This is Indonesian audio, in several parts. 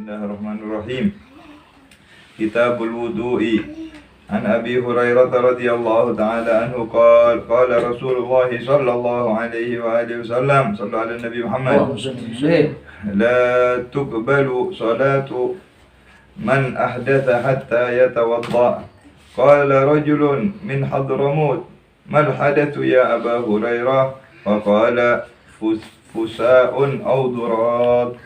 Bismillahirrahmanirrahim. Kitabul Wudu'i. An Abi Hurairah radhiyallahu ta'ala anhu qala Rasulullah sallallahu alaihi wa alihi wasallam, sallu ala Nabi Muhammad, la tuqbalu salatu man ahdatha hatta yatawadda. Qala rajulun min Hadramut, mal hadathu ya Aba Hurairah? Faqala fusa'un aw durad.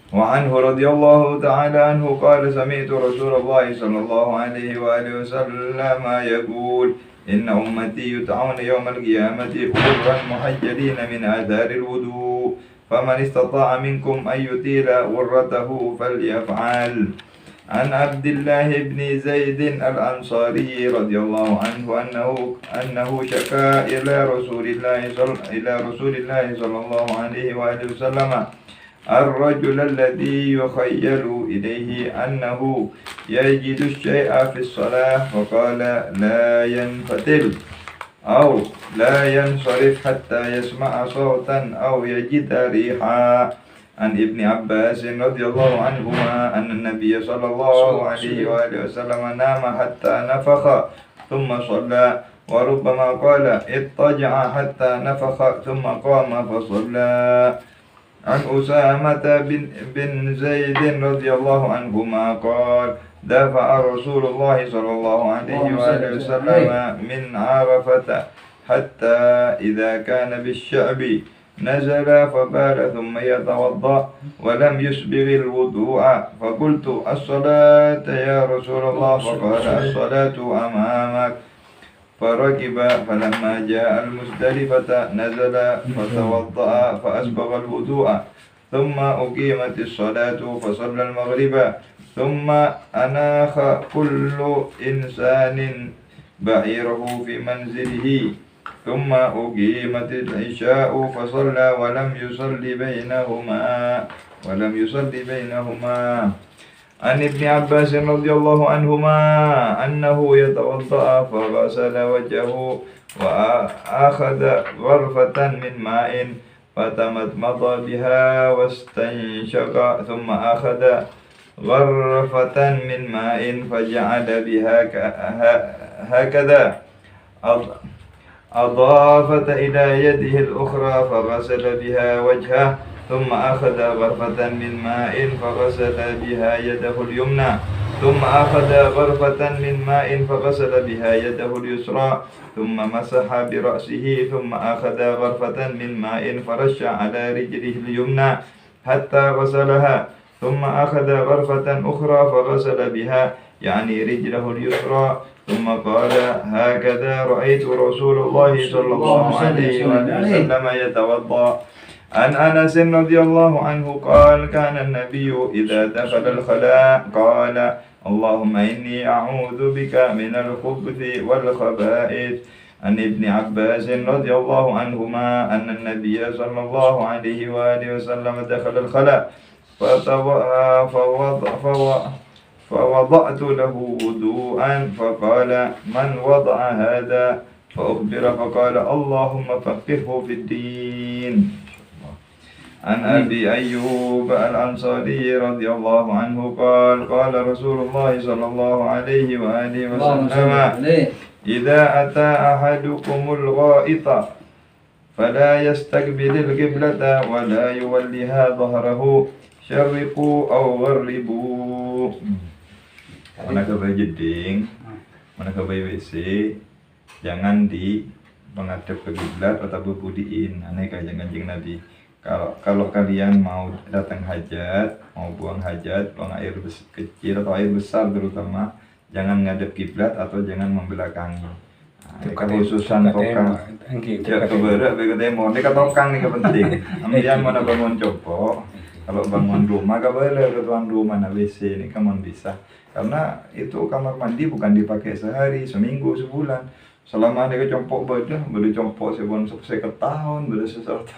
وعنه رضي الله تعالى عنه قال سمعت رسول الله صلى الله عليه وآله وسلم يقول إن أمتي يدعون يوم القيامة غرا محجلين من آثار الوضوء فمن استطاع منكم أن يطيل غرته فليفعل. عن عبد الله بن زيد الأنصاري رضي الله عنه أنه شكا إلى رسول الله صلى الله عليه وآله وسلم الرجل الذي يخيل إليه أنه يجد الشيء في الصلاة، فقال لا ينفتل أو لا ينصرف حتى يسمع صوتا أو يجد ريحا. عن ابن عباس رضي الله عنهما أن النبي صلى الله عليه وآله وسلم نام حتى نفخ ثم صلى، وربما قال اضطجع حتى نفخ ثم قام فصلى. عن أسامة بن زيد رضي الله عنهما قال دفع رسول الله صلى الله عليه وآله وسلم من عرفة حتى إذا كان بالشعب نزل فبال ثم يتوضأ ولم يسبغ الوضوء، فقلت الصلاة يا رسول الله؟ فقال الصلاة أمامك. فركب فلما جاء المزدلفة نزل فتوضأ فأسبغ الوضوء، ثم أقيمت الصلاة فصلى المغرب، ثم أناخ كل إنسان بعيره في منزله، ثم أقيمت العشاء فصلى ولم يصلي بينهما. عن ابن عباس رضي الله عنهما أنه يتوضأ فغسل وجهه وأخذ غرفة من ماء فتمضمض بها واستنشق، ثم أخذ غرفة من ماء فجعل بها هكذا، أضافت إلى يده الأخرى فغسل بها وجهه، ثم أخذ غرفة من ماء فغسل بها يده اليمنى، ثم أخذ غرفة من ماء فغسل بها يده اليسرى، ثم مسح برأسه، ثم أخذ غرفة من ماء فرش على رجله اليمنى حتى غسلها، ثم أخذ غرفة أخرى فغسل بها يعني رجله اليسرى، ثم قال هكذا رأيت رسول الله صلى الله عليه وسلم يتوضأ. عن أنس رضي الله عنه قال كان النبي إذا دخل الخلاء قال اللهم إني أعوذ بك من الخبث والخبائث. عن ابن عباس رضي الله عنهما أن النبي صلى الله عليه وآله وسلم دخل الخلاء فوضعت له وضوءا، فقال من وضع هذا؟ فأخبر فقال اللهم فقهه في الدين. عن أبي أيوب الأنصاري رضي الله عنه قال قال رسول الله صلى الله عليه وآله وسلم إذا أتى أحدكم الغائط فلا يستقبل القبلة ولا يوليها ظهره، شرقوا أو غربوا. Mana ke bayi jeding, mana ke bayi WC, jangan di menghadap ke kiblat atau berbudiin. Aneh kayak Kanjeng Nabi. Kalau kalian mau datang hajat, mau buang hajat, buang air kecil atau air besar terutama, jangan ngadep kiblat atau jangan membelakangi. Kekhususan tokang. Ya keberat begitu mau ini tokang nih penting. Ambian mana bangun copo. Kalau bangun rumah keberat tuan rumah na WC ini kamu bisa. Karena itu kamar mandi bukan dipakai sehari, seminggu, sebulan. Selama dia compok badan, boleh compok sebelum setahun, boleh sesuatu.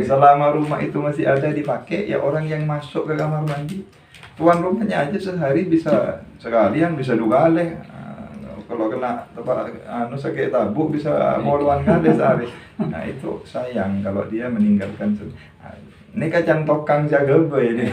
Selama rumah itu masih ada dipakai, ya orang yang masuk ke kamar mandi, tuan rumahnya aja sehari bisa sekalian, bisa 2 kali. Kalau kena sakit tabuk bisa puluhan kali sehari. Nah itu sayang kalau dia meninggalkan. Ini kacang tokang jaga apa ini?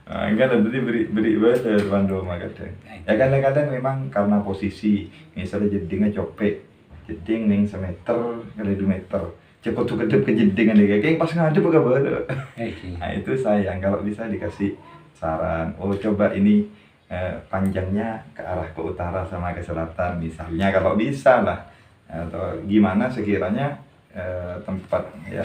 Enggak ada beri bahasa tuan rumah kadang. Ya kadang-kadang memang karena posisi, misalnya jedingnya copek, jeding ning semeter kali 2 meter, cepet tuh kedep ke jedingan deh, kayak pas ngadep agak baru. Nah itu sayang kalau bisa dikasih saran. Oh coba ini panjangnya ke arah ke utara sama ke selatan misalnya kalau bisa lah. Atau gimana sekiranya tempat ya,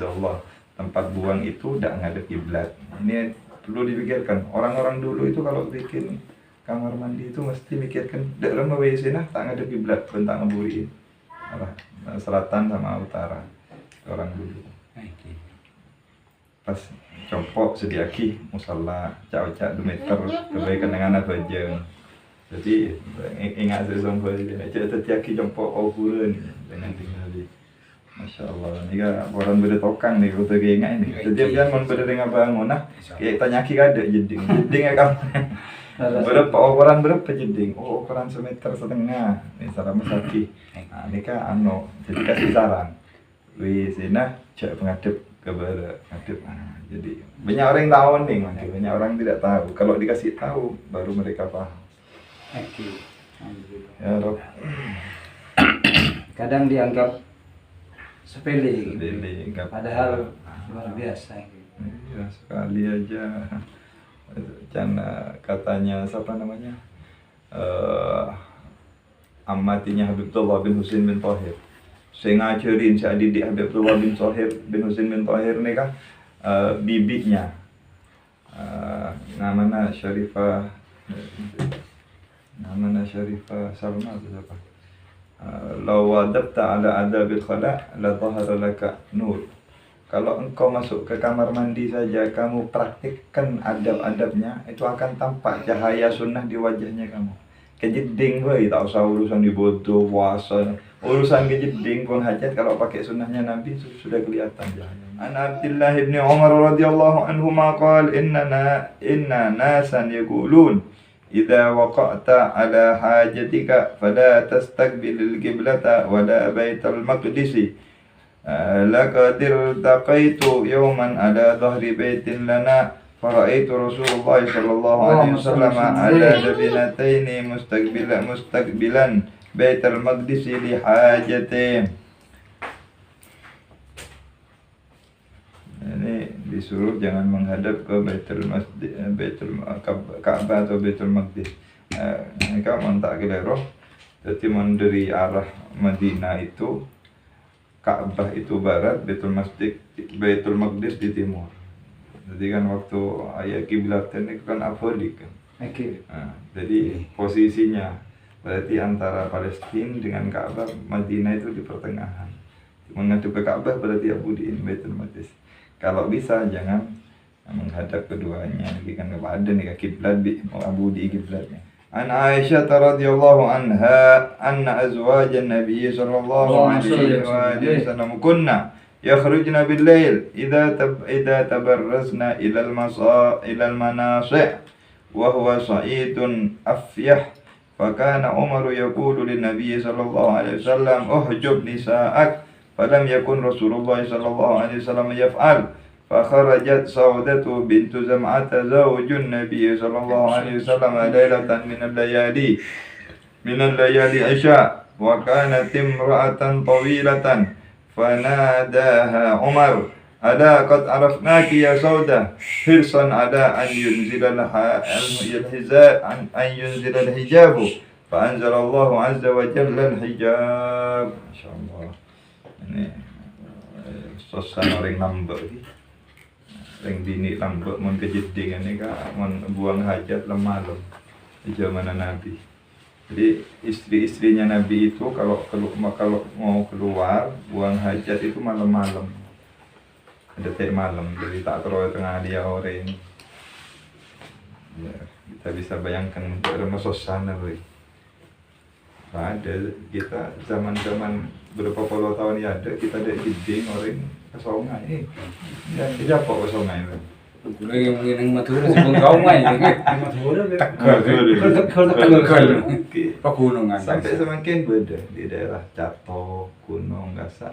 Allah tempat buang itu udah ngadep kiblat. Ini perlu dipikirkan. Orang-orang dulu itu kalau bikin kamar mandi itu mesti mikirkan daerah WC nah tak ngadep kiblat, bentak ngeburiin. Selatan sama utara. Orang dulu. Pas copok sediaki musala cak 2 meter kebaikan dengan apa aja. Jadi ingat sesuatu aja sediaki copok okuran dengan tinggal di Masya Allah, ini kan orang berdetokang nih, kalau kayak ini. Jadi kan mau berdeteng bangun, nah kayak tanya kita ada jeding ya kamu. Berapa ukuran jeding? Oh ukuran 1,5 meter, misalnya mesaki. Nah ini kan jadi kasih saran. Wis nah cek pengadep ke barat, ngadep. Jadi banyak orang yang tahu nih, banyak orang tidak tahu. Kalau dikasih tahu, baru mereka paham. Ya Rob. Kadang dianggap sepele, padahal luar biasa. Iya sekali aja. Karena katanya siapa namanya amatinya Habibullah bin Husain bin Thahir. Saya ngajarin si adik Habibullah bin Husain bin Thahir nih kan bibinya namanya Syarifah Salma atau siapa? Lau wadabta ala adabil khala la dhahara laka nur. Kalau engkau masuk ke kamar mandi saja kamu praktikkan adab-adabnya, itu akan tampak cahaya sunnah di wajahnya kamu. Kejeding weh, tak usah urusan dibodoh, puasa, urusan kejeding pun hajat kalau pakai sunnahnya Nabi sudah kelihatan cahaya. An Abdullah bin Umar radhiyallahu anhuma qala inna nasan yaqulun idza waqa'ta ala hajatika fala tastaqbilil qiblata wala baital maqdis. Laqad irtaqaitu yawman ala dhahri baitin lana fara'aitu Rasulullah sallallahu alaihi wasallam ala labinataini mustaqbilan baital maqdis li hajati. Ini disuruh jangan menghadap ke Ka'bah atau Baitul Maqdis. Mereka mentak kelero. Jadi dari arah Madinah itu Ka'bah itu barat, Baitul Maqdis di timur. Jadi kan waktu ayat kiblatnya itu kan abolik kan. Jadi posisinya berarti antara Palestina dengan Ka'bah, Madinah itu di pertengahan. Menghadap ke Ka'bah berarti abudiin Baitul Maqdis. Kalau bisa jangan menghadap keduanya, kan kepada nih kiblat mau abudi kiblatnya. An Aisyah radhiyallahu anha anna azwajan Nabi sallallahu alaihi wasallam kunna yakhrujna bil lail idza tabarrazna ila al manasi' wa huwa sa'idun afyah. فكان عمر يقول للنبي صلى الله عليه وسلم احجب نساءك فلم يكن رسول الله صلى الله عليه وسلم يفعل فخرجت سودة بنت زمعة زوج النبي صلى الله عليه وسلم ليلة من الليالي عشاء وكانت امرأة طويلة فناداها عمر ألا قد عرفناك يا سودة حرصا على أن ينزل الحجاب فأنزل الله عز وجل الحجاب. ما شاء الله. Ini suasana orang nambah orang dini nambah mau kejedingan ini kan mau buang hajat malam di zaman Nabi. Jadi istri-istrinya Nabi itu kalau mau keluar buang hajat itu malam-malam. Ada teh malam, jadi tak terlalu tengah dia orang. Ya, kita bisa bayangkan dalam suasana beri. Ada kita zaman-zaman berapa puluh tahun ya ada kita ada jeding orang ke sungai. Dan siapa ke sungai itu? Lagi mungkin yang Madura sebelum sungai Madura Tegal pegunungan sampai semakin beda di daerah Cato, Gunung Gasak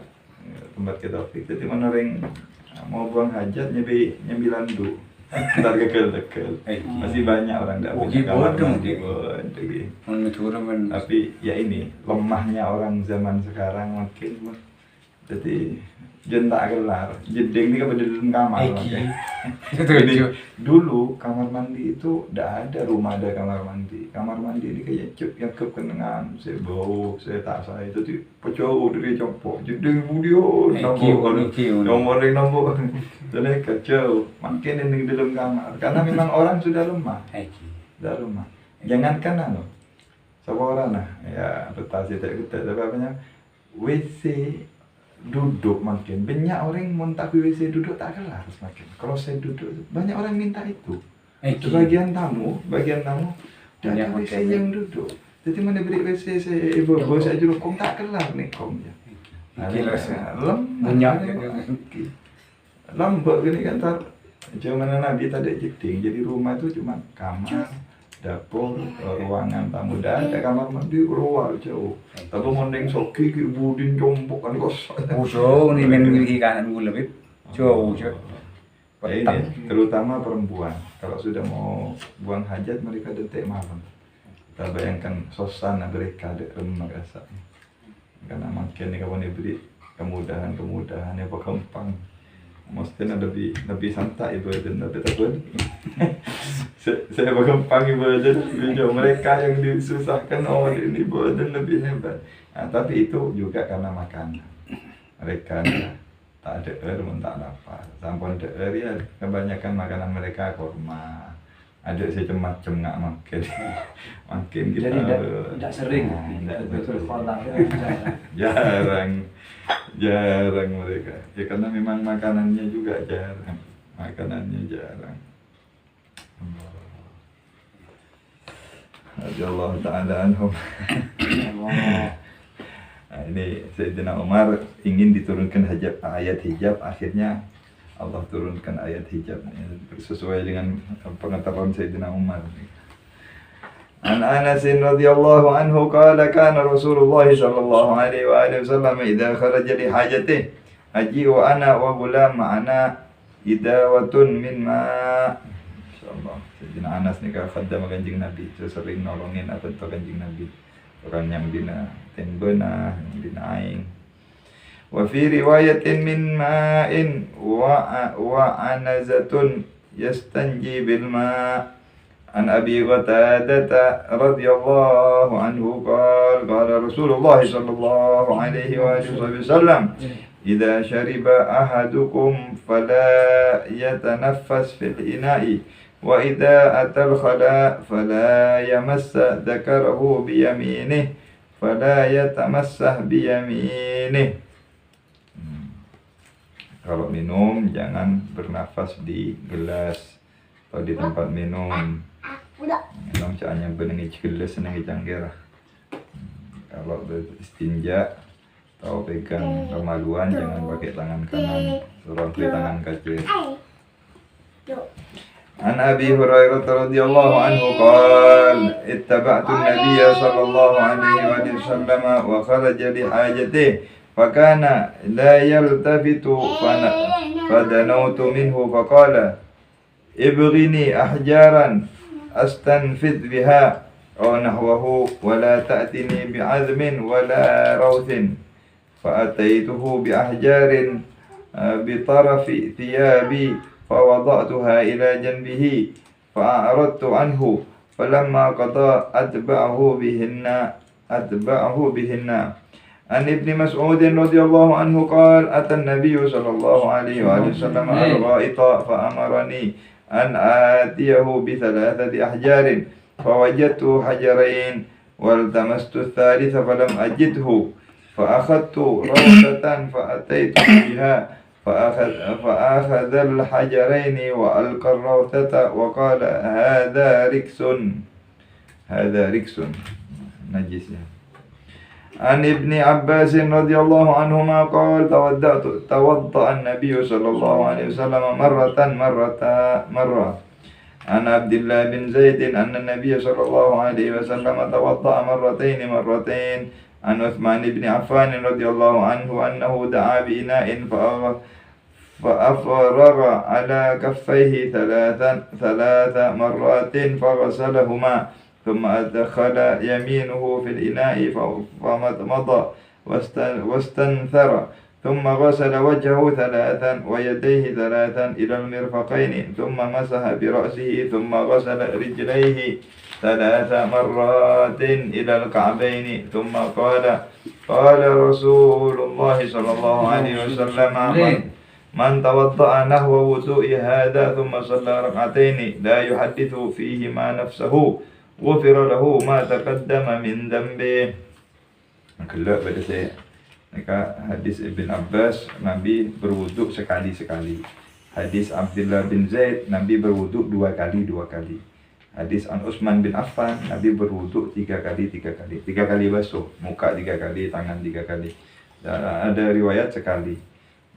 tempat kita jadi menereng Mau buang hajat nyambilan du. Ntar kekel. Masih banyak orang tidak punya kamar mandi. Tapi ya ini lemahnya orang zaman sekarang makin. Jadi jentak gelar. Jeding ini kan di dalam kamar. Jadi dulu kamar mandi itu tidak ada rumah ada kamar mandi. Kamar mandi ini kayak cuk yang kekenangan. Saya bau, saya tak saya itu tuh pecah dari copok. Jeding budio nomor nombor. Jadi kacau. Makin ini di dalam kamar. Karena memang orang sudah lemah. Sudah lemah. Jangankan seorang ya betah sih tak tapi apanya WC duduk makin banyak orang montak WC duduk tak kelar semakin. Kalau saya duduk banyak orang minta itu. Bagian tamu dan WC yang duduk. Jadi mana beri WC saya ibu saya juga kong tak kelar nih komnya. Lembek gini kan tar. Cuma Nabi tadi jeding. Jadi rumah itu cuma kamar, dapur, ruangan tamu dan ada kamar mandi luar jauh. Tapi mending soki ke budin jombok kan kos. Uso ni memiliki kanan gue lebih jauh. Ini terutama perempuan. Kalau sudah mau buang hajat mereka detik malam. Kita bayangkan suasana mereka ada rumah rasanya. Karena makin ni kawan diberi kemudahan yang berkembang. Mestinya lebih santai ibadah tapi takut. Saya berkembang ibadah video mereka yang disusahkan ini ibadah lebih hebat. Tapi itu juga karena makanan. Mereka tak ada air pun tak dapat. Sampai ada air ya kebanyakan makanan mereka kurma. Ada macam nggak makin kita. Jadi tidak sering. Jarang mereka. Ya karena memang makanannya juga jarang. Allah Ta'ala anhum. Nah, ini Sayyidina Umar ingin diturunkan ayat hijab, akhirnya Allah turunkan ayat hijab sesuai dengan pengetahuan Sayyidina Umar. An Anas radhiyallahu anhu qala kana Rasulullah sallallahu alaihi wa alihi wasallam idza kharaja li hajatihi aji'u ana wa gulam ma'ana idawatun min ma. Insyaallah Sayyidina Anas ni khaddam Kanjeng Nabi, sering nolongin apa tu Kanjeng Nabi. Orang yang bina tembena, yang bina aing. Wa fi riwayatin min ma'in wa anazatun yastanji bil ma'. An Abi Qatadah radhiyallahu anhu qala Rasulullah sallallahu alaihi wasallam idza shariba ahadukum fala yatanaffas fil ina'i wa idza atal khala fala yamassa dzakarahu bi yaminihi fala yatamassah bi yaminihi. Kalau minum jangan bernafas di gelas atau di tempat minum. Minum caranya benengi gelas senengi cangkir. Kalau beristinja atau pegang kemaluan jangan pakai tangan kanan, suruh pakai tangan kaki. An Abi Hurairah radhiyallahu anhu qala ittaba'tu an-nabiyya sallallahu alaihi wasallam wa kharaja li hajatihi fa kana la yaltafitu fadanawtu minhu fa qala ibghini ahjaran astanfid biha aw nahwahu wa la ta'tini bi'azmin wa la rawthin fa ataituhu bi ahjarin bi tarafi thiyabi fa wada'tuha ila janbihi fa a'radtu anhu falamma qada atba'ahu bihinna an ibni Mas'ud radhiyallahu anhu qala ata an-nabiy sallallahu alaihi wa sallam al-gha'ita fa amarani an atiyahu bi thalathati ahjarin fawajadtu hajarain waltamastu ath-thalitha falam ajidhu fa akhadtu rawdatan fa ataitu biha fa akhadha al-hajarain wa alqa ar-rawdata wa qala hadha riksun najisnya. An Ibni Abbas radhiyallahu anhuma qala tawadda an-nabiy sallallahu alaihi wasallam marra. An Abdullah bin Zaid anna an-nabiy sallallahu alaihi wasallam tawadda marratain. An Uthman bin Affan radhiyallahu anhu annahu da'a bi ina'in فأفرغ على كفيه ثلاث مرات فغسلهما ثم أدخل يمينه في الإناء فمضمض واستنثر ثم غسل وجهه ثلاثا ويديه ثلاثا إلى المرفقين ثم مسح برأسه ثم غسل رجليه 3 مرات إلى الكعبين ثم قال رسول الله صلى الله عليه وسلم من توضأ نحو وضوء هذا ثم صلى ركعتين لا يحدث فيهما نفسه غفر له ما تقدم من ذنبه. Kelak pada saya hadis Ibn Abbas, Nabi berwuduk sekali-sekali. Hadis Abdullah bin Zaid, Nabi berwuduk 2 kali. Hadis An Utsman bin Affan, Nabi berwuduk 3 kali. 3 kali basuh, muka 3 kali, tangan 3 kali. Dan ada riwayat sekali.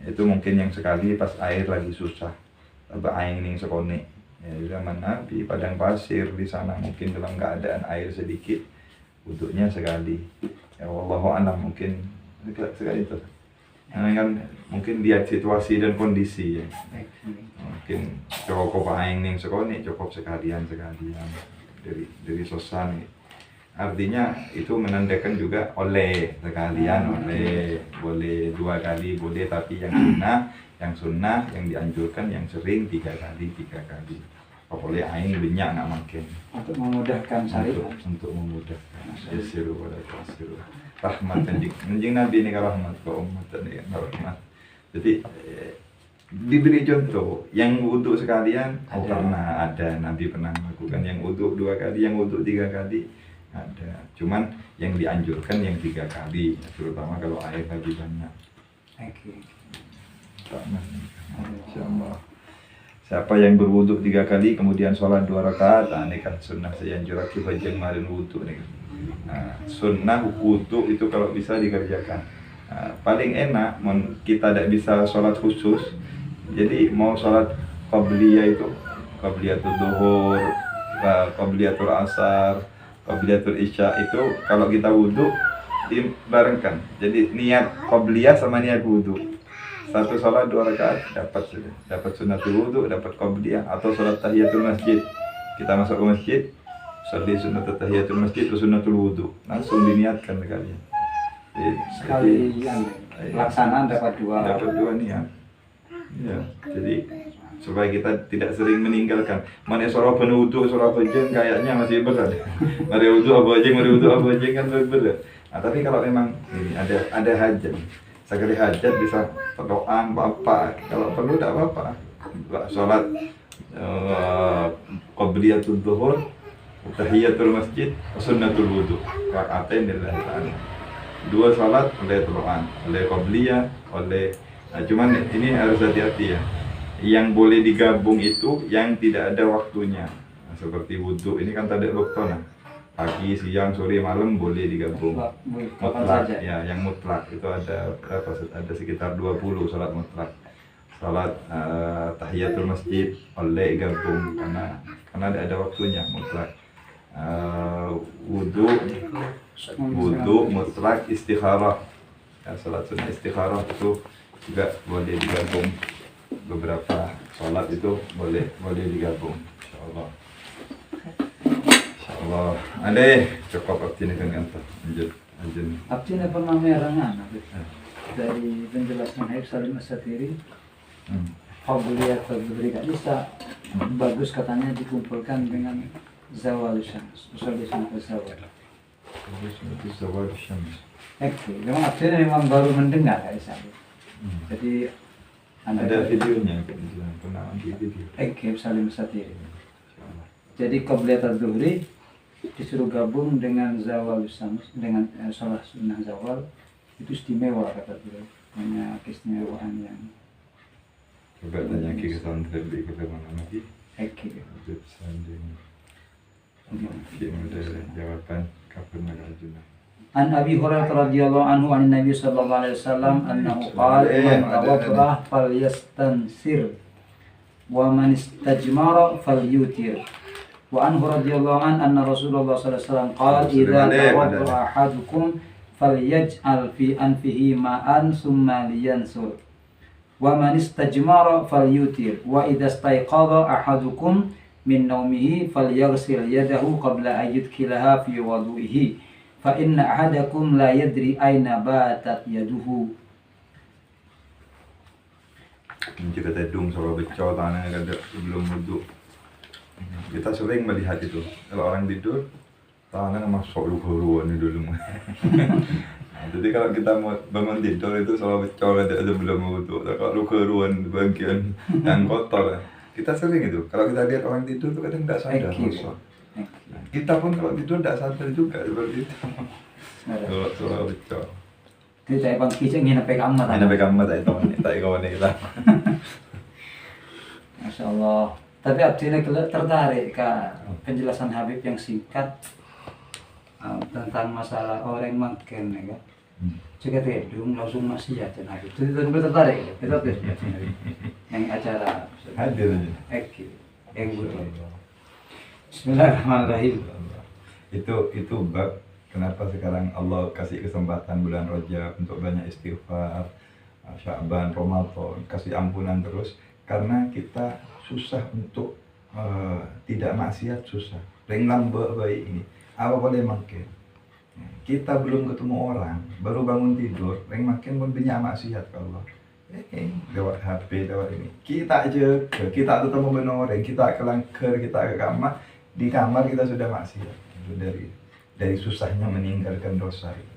Itu mungkin yang sekali pas air lagi susah. Apa air ning sekone. Ya, zaman Nabi padang pasir di sana mungkin dalam keadaan air sedikit, wuduknya sekali. Ya wallahu a'lam, mungkin sekali itu. Karena kan mungkin lihat situasi dan kondisi ya. Mungkin cukup aing ning sekone, cukup sekalian dari sosan. Artinya itu menandakan juga oleh sekalian, boleh 2 kali boleh, tapi yang sunnah yang dianjurkan yang sering 3 kali. Pokoknya aing banyak nak makin untuk memudahkan syariat, untuk memudahkan yasiru wala tu'siru. Rahmat anjing Nabi ini rahmat ke umat ini rahmat. Jadi diberi contoh yang wudu sekalian karena ada Nabi pernah melakukan, yang wudu 2 kali, yang wudu 3 kali ada. Cuman yang dianjurkan yang 3 kali, terutama kalau air lagi banyak. Insyaallah. Siapa yang berwudu 3 kali kemudian sholat 2 rakaat, ini kan sunnah saya anjurkan bajang marin wudu nih. Sunnah wudu itu kalau bisa dikerjakan. Paling enak kita tidak bisa sholat khusus. Jadi mau sholat qabliyah itu, qabliyatul zuhur, qabliyatul asar, qabliyatul isya itu kalau kita wudu dibarengkan. Jadi niat qabliyah sama niat wudu. Satu sholat 2 rakaat dapat sunnatul wudu, dapat qabliyah, atau sholat tahiyatul masjid. Kita masuk ke masjid, sholat sunat tahiyatul masjid atau sunnatul wudu, langsung diniatkan kalian. Sekali pelaksanaan dapat 2 niat. Ya, jadi supaya kita tidak sering meninggalkan. Mana surah penuh wudu, surah bajeng kayaknya masih berat. Mari wudu apa bajeng kan lebih berat. Nah, tapi kalau memang ini ada hajat, sekali hajat bisa berdoa apa, kalau perlu tidak apa-apa. Sholat qabliyatul zuhur, tahiyatul masjid, sunnatul wudu, rakaatain lillahi ta'ala. 2 sholat oleh doa, oleh qabliyah, cuman ini harus hati-hati ya. Yang boleh digabung itu yang tidak ada waktunya. Nah, seperti wudu ini kan tak ada waktu, pagi, siang, sore, malam boleh digabung. Mutlak ya, yang mutlak itu ada berapa? Ada sekitar 20 salat mutlak. Salat tahiyatul masjid oleh gabung karena tidak ada waktunya, mutlak. Wudu mutlak, istikharah. Ya, salat sunnah istikharah itu juga boleh digabung. Beberapa salat itu boleh digabung. Insyaallah. Allah, ade cukup abdi ni kan antar anjun. Abdi ni pernah merangan dari penjelasan Habib Salim As-Satiri. Qabliyah kan bisa bagus katanya dikumpulkan dengan zawal syams, usul sunat zawal. Zawal syams. Memang abdi memang baru mendengar dari saya. Jadi ada videonya kan, pernah ambil video. Habib Salim As-Satiri. Jadi qabliyah az-zuhri disuruh gabung dengan zawal syams, dengan sholat sunnah zawal, itu istimewa kata beliau, punya keistimewaan yang. Coba tanya ke santri di mana lagi? Oke. Ada jawaban kapan mengajukan. An Abi Hurairah radhiyallahu anhu an Nabi sallallahu alaihi wasallam annahu qala man tawadda falyastansir wa man istajmara falyutir. Wa anhu radhiyallahu anna Rasulullah sallallahu alaihi wasallam qala idza tawadda ahadukum falyaj'al fi anfihi ma'an thumma liyansur. wa man istajmara falyutir wa idza istayqadha ahadukum min naumihi falyaghsil yadahu qabla an yudkhilaha fi wudu'ihi fa inna ahadakum la yadri aina batat yaduhu. Jika tedung suruh becau tanah kada sebelum wudhu. Kita sering melihat itu. Kalau orang tidur, tangan masuk luka-luka ni dulu. Jadi kalau kita mau bangun tidur itu selalu becau kada sebelum wudhu. Kalau luka-luka bagian yang kotor, kita sering itu. Kalau kita lihat orang tidur itu kadang tidak sadar. Nah, kita pun kalau tidur tidak sadar juga seperti itu. Kalau selalu becau. Kita ibang kisah ngina pegang mata. Ini pegang mata itu, tak kawan kita. Masya Allah. Tapi abdinya tertarik ke penjelasan Habib yang singkat tentang masalah orang makan, ya kan? Jika tedung langsung maksiat dan Habib. Itu tertarik ya? Betul ya? Yang acara Hadir aja. Yang betul. Bismillahirrahmanirrahim. Itu bab kenapa sekarang Allah kasih kesempatan bulan Rajab untuk banyak istighfar, Sya'ban, Ramadan, kasih ampunan terus karena kita susah untuk tidak maksiat, susah. Ring lambak baik ini. Apa boleh makin? Kita belum ketemu orang, baru bangun tidur, ring makin pun banyak maksiat kalau lewat HP, lewat ini. Kita aja, kita ketemu benar orang, kita kelangker, kita ke kamar, di kamar kita sudah maksiat. Itu dari susahnya meninggalkan dosa itu.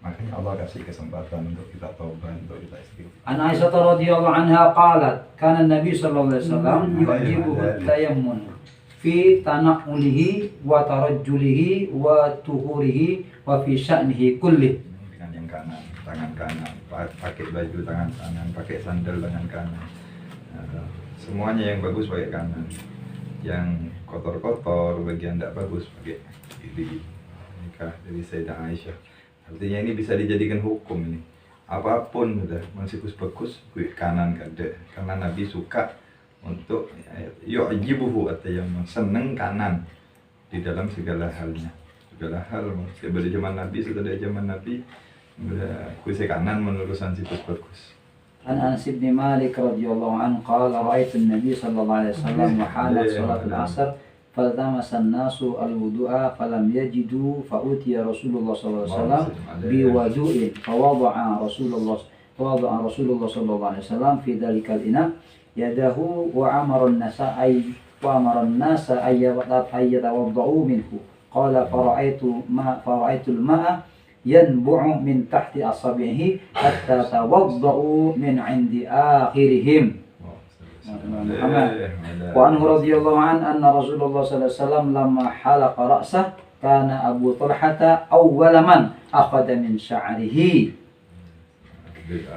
Makanya Allah kasih kesempatan untuk kita taubat, untuk kita istighfar. An Aisyah radhiyallahu anha qalat, kana Nabi sallallahu alaihi wasallam yu'jibuhu at-tayammun fi tana'ulihi wa tarajjulihi wa tuhurihi wa fi sya'nihi kullih. Dengan yang kanan, tangan kanan, pakai baju tangan kanan, pakai sandal tangan kanan. Semuanya yang bagus pakai kanan. Yang kotor-kotor, bagian tidak bagus pakai kiri. Dari Sayyidah Aisyah. Artinya ini bisa dijadikan hukum ini. Apapun sudah masih bagus kanan kada. Karena Nabi suka untuk yu'jibuhu at-tayammum, seneng kanan di dalam segala halnya. Segala hal pada zaman Nabi, setelah zaman Nabi kuisi kanan menerusan situs bagus. An Anas bin Malik radhiyallahu anhu qala ra'aitu an-nabiy sallallahu alaihi wasallam wa halat salat al-'asr فالتمس الناس الوضوء فلم يجدوا فأتي رسول الله صلى الله عليه وسلم بوضوء فوضع رسول الله صلى الله عليه وسلم في ذلك الإناء يده وأمر الناس أن يتوضؤوا منه قال فرأيت الماء ينبع من تحت أصابعه حتى توضؤوا من عند آخرهم. وعنه رضي الله عنه أن رسول الله صلى الله عليه وسلم لما حلق رأسه كان أبو طلحة أول من أخذ من شعره.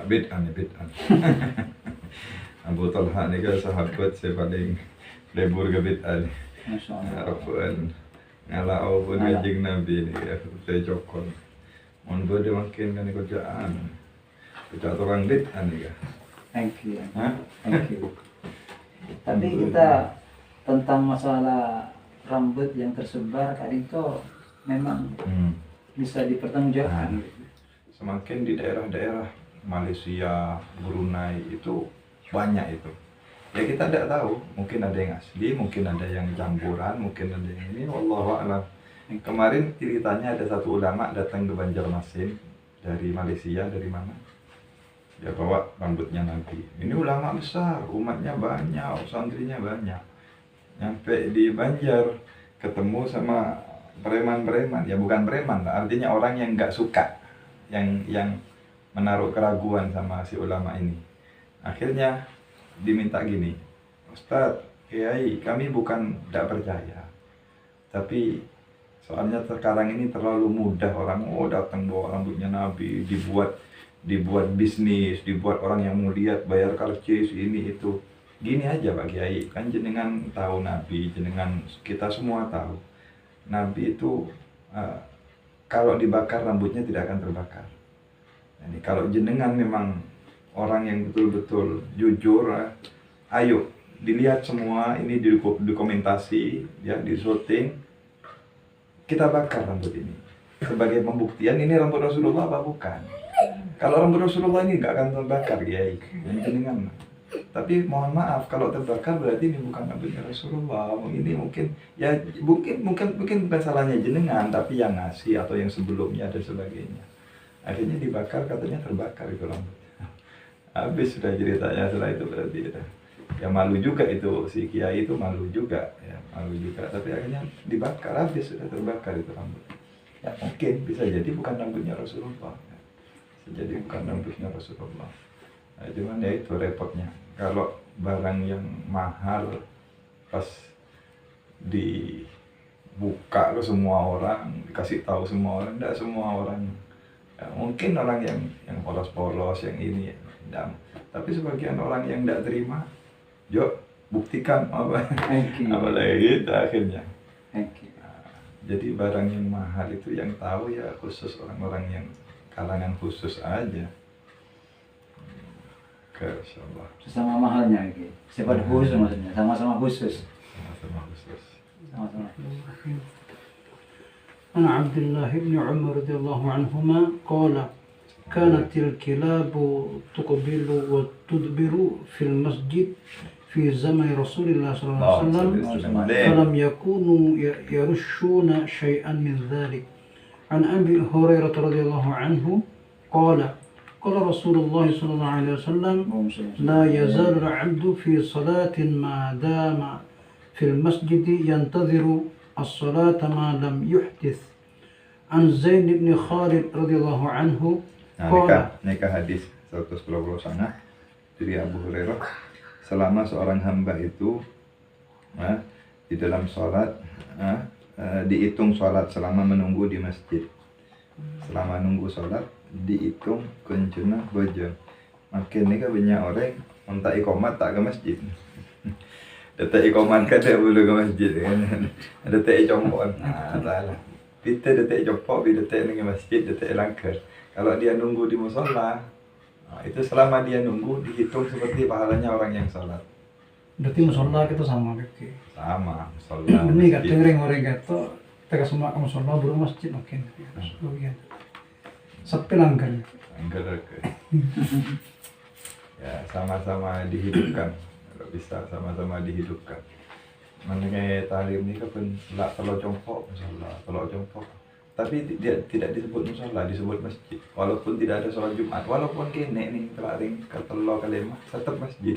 Bid'an. Abu Talha ni kan sahabat saya paling lebur ke bid'an. Masyaallah. Ngalau pun kanjeng Nabi ni saya cokol. Mun dia makin kan kerjaan. Kita orang bid'an ni kan. Thank you. Tapi kita tentang masalah rambut yang tersebar kadang itu memang bisa dipertanggungjawabkan. Semakin di daerah-daerah Malaysia, Brunei itu banyak itu. Ya kita tidak tahu, mungkin ada yang asli, mungkin ada yang campuran, mungkin ada yang ini, wallahu a'lam. Kemarin ceritanya ada satu ulama datang ke Banjarmasin dari Malaysia, dari mana? Dia bawa rambutnya Nabi. Ini ulama besar, umatnya banyak, santrinya banyak. Nyampe di Banjar, ketemu sama preman-preman. Ya bukan preman, artinya orang yang nggak suka, yang menaruh keraguan sama si ulama ini. Akhirnya diminta gini, Ustadz, Kiai, kami bukan tidak percaya, tapi soalnya sekarang ini terlalu mudah orang datang bawa rambutnya Nabi, dibuat bisnis, dibuat orang yang mau lihat bayar karcis ini itu. Gini aja Pak Kiai, kan jenengan tahu Nabi, jenengan kita semua tahu Nabi itu kalau dibakar rambutnya tidak akan terbakar. Jadi kalau jenengan memang orang yang betul-betul jujur, ayo dilihat semua ini, dokumentasi ya, di syuting, kita bakar rambut ini sebagai pembuktian ini rambut Rasulullah apa bukan. Kalau rambut Rasulullah ini nggak akan terbakar ya, yang jenengan. Tapi mohon maaf kalau terbakar berarti ini bukan rambutnya Rasulullah. Ini mungkin ya mungkin bukan salahnya jenengan, tapi yang ngasih atau yang sebelumnya dan sebagainya. Akhirnya dibakar, katanya terbakar itu rambut. Habis sudah ceritanya setelah itu berarti ya malu juga itu si kiai itu malu juga ya malu juga, tapi akhirnya dibakar, habis sudah terbakar itu rambut. Ya mungkin bisa jadi bukan rambutnya Rasulullah, ya. Bisa jadi bukan rambutnya Rasulullah. Nah, cuman ya itu repotnya kalau barang yang mahal pas dibuka ke semua orang, dikasih tahu semua orang, tidak semua orang. Ya, mungkin orang yang polos-polos yang ini ya, tapi sebagian orang yang tidak terima, yuk buktikan apa lagi gitu akhirnya. Nah, jadi barang yang mahal itu yang tahu ya khusus orang-orang yang kalangan khusus aja. Insyaallah. Sesama mahalnya gitu. Sifat khusus maksudnya, sama-sama khusus. Sama-sama khusus. Sama-sama. عن عبد الله بن عمر رضي الله عنهما قال كانت الكلاب تقبل وتدبر في المسجد في زمن رسول الله صلى الله عليه وسلم فلم يكونوا يرشون شيئا من ذلك. عن أبي هريرة رضي الله عنه قال قال رسول الله صلى الله عليه وسلم لا يزال العبد في صلاة ما دام في المسجد ينتظر الصلاة ما لم يحدث. عن زيد بن خالد رضي الله عنه قال nikah hadis 120 sana dari Abu Hurairah, selama seorang hamba itu di dalam sholat dihitung sholat selama menunggu di masjid, selama nunggu sholat dihitung kencuna bojo. Makin nikah banyak orang minta ikomat tak ke masjid. Detik ikomat kan tak boleh ke masjid kan. Detik compok. Salah. Kita detik compok, detik ke masjid, detik langgar. Kalau dia nunggu di musola, itu selama dia nunggu dihitung seperti pahalanya orang yang sholat. Berarti musola kita sama gitu. Sama musola. Ini kadang orang kata kita semua ke musola baru masjid mungkin. Sepi langgar. Langgar ke. Ya sama-sama dihidupkan. Kalau bisa sama-sama dihidupkan. Mengenai talim ini kan kalau jongkok musola, kalau jongkok. Tapi dia tidak disebut musola, disebut masjid. Walaupun tidak ada sholat Jumat, walaupun kene nih kelaring ketelo kalemah, tetap masjid.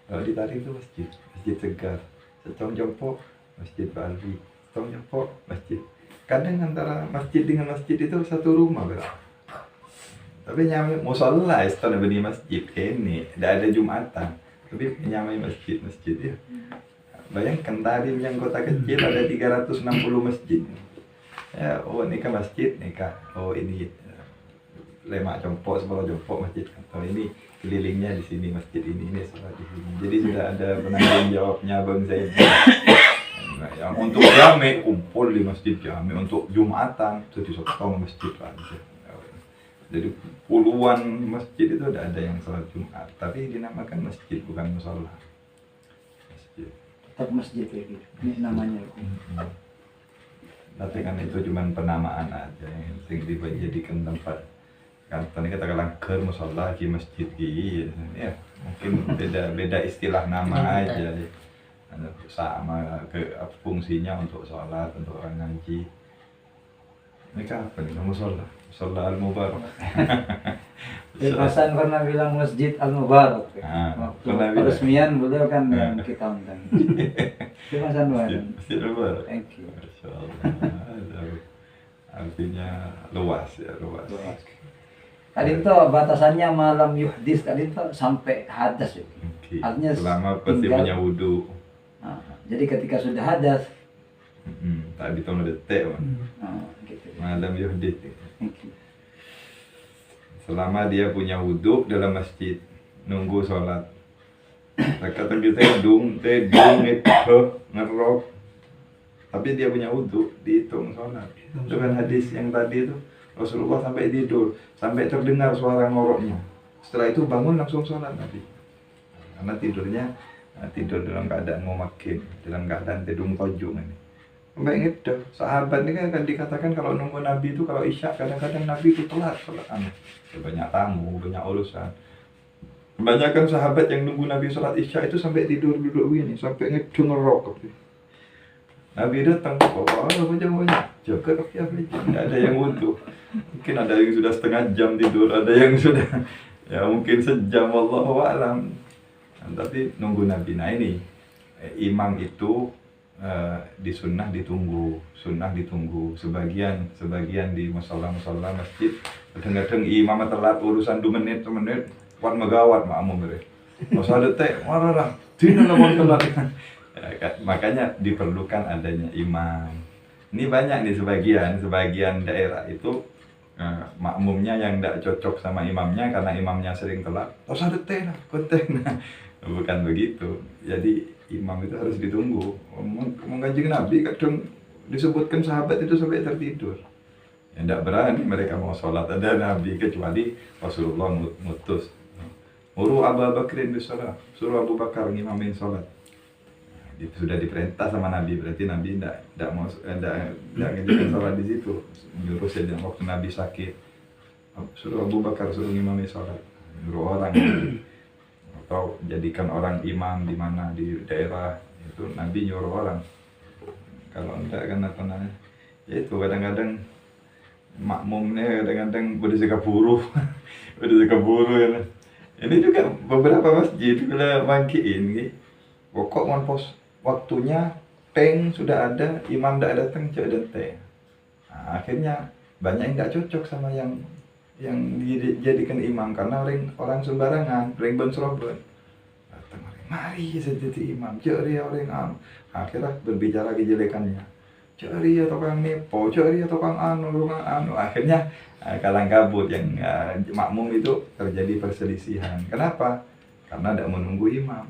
Kalau di talim itu masjid, masjid segar. Setong jongkok, masjid Bali. Setong jongkok, masjid. Kadang antara masjid dengan masjid itu satu rumah berapa. Tapi nyamai musola itu ada di masjid ini, tidak ada Jumatan. Tapi nyamai masjid ya. Bayangkan talim yang kota kecil ada 360 masjid. Ya, oh ini kan masjid nih kak. Oh ini lemak jongkok, sebelah jongkok masjid. Oh ini kelilingnya di sini masjid ini sholat di sini. Jadi sudah ada penanggung jawabnya Bang Zaid. Nah, yang untuk jami kumpul di masjid jami, untuk Jumatan itu di sotong masjid aja. Jadi puluhan masjid itu ada yang sholat Jumat, tapi dinamakan masjid bukan musola. Masjid. Tetap masjid kayak gitu. Ini namanya. Tapi kan itu cuma penamaan aja yang penting dijadikan tempat. Kan tadi kata langgar musola di masjid ya mungkin beda istilah nama aja. Sama ke fungsinya untuk sholat, untuk orang ngaji. Ini kan apa nih musola? Musola Al-Mubarak. Hasan pernah bilang Masjid Al-Mubarak. Waktu peresmian beliau kan yang kita undang. Terima kasih. Masjid Al-Mubarak. Thank you. Masya Allah. Artinya luas ya, luas. Tadi itu batasannya malam yuhdis, tadi itu sampai hadas ya. Okay. Artinya selama pasti punya wudhu. Jadi ketika sudah hadas, tadi itu detik, gitu. malam yuhdis. Thank you. Selama dia punya wudhu dalam masjid, nunggu sholat. Kata kita dung itu ngerok. Tapi dia punya wudhu, dihitung sholat. Dengan hadis yang tadi itu, Rasulullah sampai tidur, sampai terdengar suara ngoroknya. Setelah itu bangun langsung sholat Nabi. Karena tidurnya tidur dalam keadaan mau makin, dalam keadaan tidung tojung ini. Sampai ngedel. Sahabat ini kan dikatakan kalau nunggu Nabi itu kalau Isya kadang-kadang Nabi itu telat sholat. Banyak tamu, banyak urusan. Kebanyakan sahabat yang nunggu Nabi sholat Isya itu sampai tidur duduk begini, sampai ngedung ngerokok. Nabi datang, banyak jaga kaki apa itu? Tidak ada yang wudhu. Mungkin ada yang sudah setengah jam tidur, ada yang sudah ya mungkin sejam, wallahu a'lam. Tapi nunggu Nabi. Nah ini imam itu disunnah ditunggu, sunnah ditunggu. Sebagian di musola masjid kadang-kadang imam telat urusan 2 menit, 3 menit, kuat megawat makmum mereka. Masa detek, marah, tidak mau telat. Makanya diperlukan adanya imam. Ini banyak nih sebagian daerah itu makmumnya yang tidak cocok sama imamnya karena imamnya sering telat. Masa detek lah, konten. Bukan begitu. Jadi imam itu harus ditunggu. Kanjeng Nabi kadang disebutkan sahabat itu sampai tertidur. Ya, tidak berani mereka mau sholat ada Nabi kecuali Rasulullah mutus. Muru Abu Bakrin bisalah, suruh Abu Bakar ngimamin sholat. Sudah diperintah sama Nabi, berarti Nabi tidak mau ngejadikan sholat di situ. Nyuruh saja waktu Nabi sakit, suruh Abu Bakar suruh ngimami sholat, nyuruh orang atau jadikan orang imam di mana di daerah itu Nabi nyuruh orang. Kalau tidak kan apa namanya, ya itu kadang-kadang makmumnya kadang-kadang bersikap buruh, ya. Ini juga beberapa masjid kalau mangkiin, pokok pos waktunya peng sudah ada, imam tidak datang cek dan teh. Nah, akhirnya banyak yang tidak cocok sama yang dijadikan imam karena orang sembarangan, orang benserobot. Datang mari jadi imam, cek dia orang akhirnya berbicara kejelekannya. Cek dia tukang nipu, cek dia tukang anu. Akhirnya kalang kabut yang makmum itu terjadi perselisihan. Kenapa? Karena tidak menunggu imam.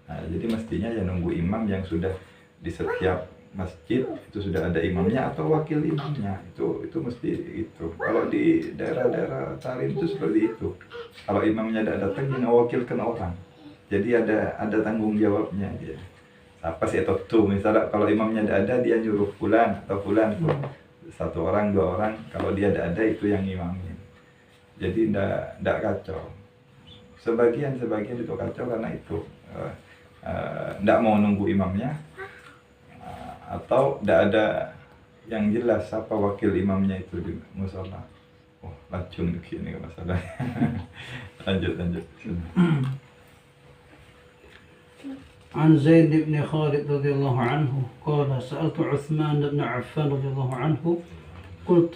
Nah, jadi mestinya ya nunggu imam yang sudah di setiap masjid itu sudah ada imamnya atau wakil imamnya, itu mesti itu. Kalau di daerah-daerah Tarim itu seperti itu. Kalau imamnya tidak datang dia mewakilkan orang, jadi ada tanggung jawabnya dia. Apa sih tuh misalnya kalau imamnya tidak ada dia nyuruh fulan atau fulan itu 1 orang 2 orang, kalau dia tidak ada itu yang imamin. Jadi tidak kacau. Sebagian itu kacau karena itu. Tidak mau nunggu imamnya atau tidak ada yang jelas siapa wakil imamnya itu di musola. Oh, lacung begini masalahnya. lanjut. عن زيد بن خالد رضي الله عنه قال سألت عثمان بن عفان رضي الله عنه قلت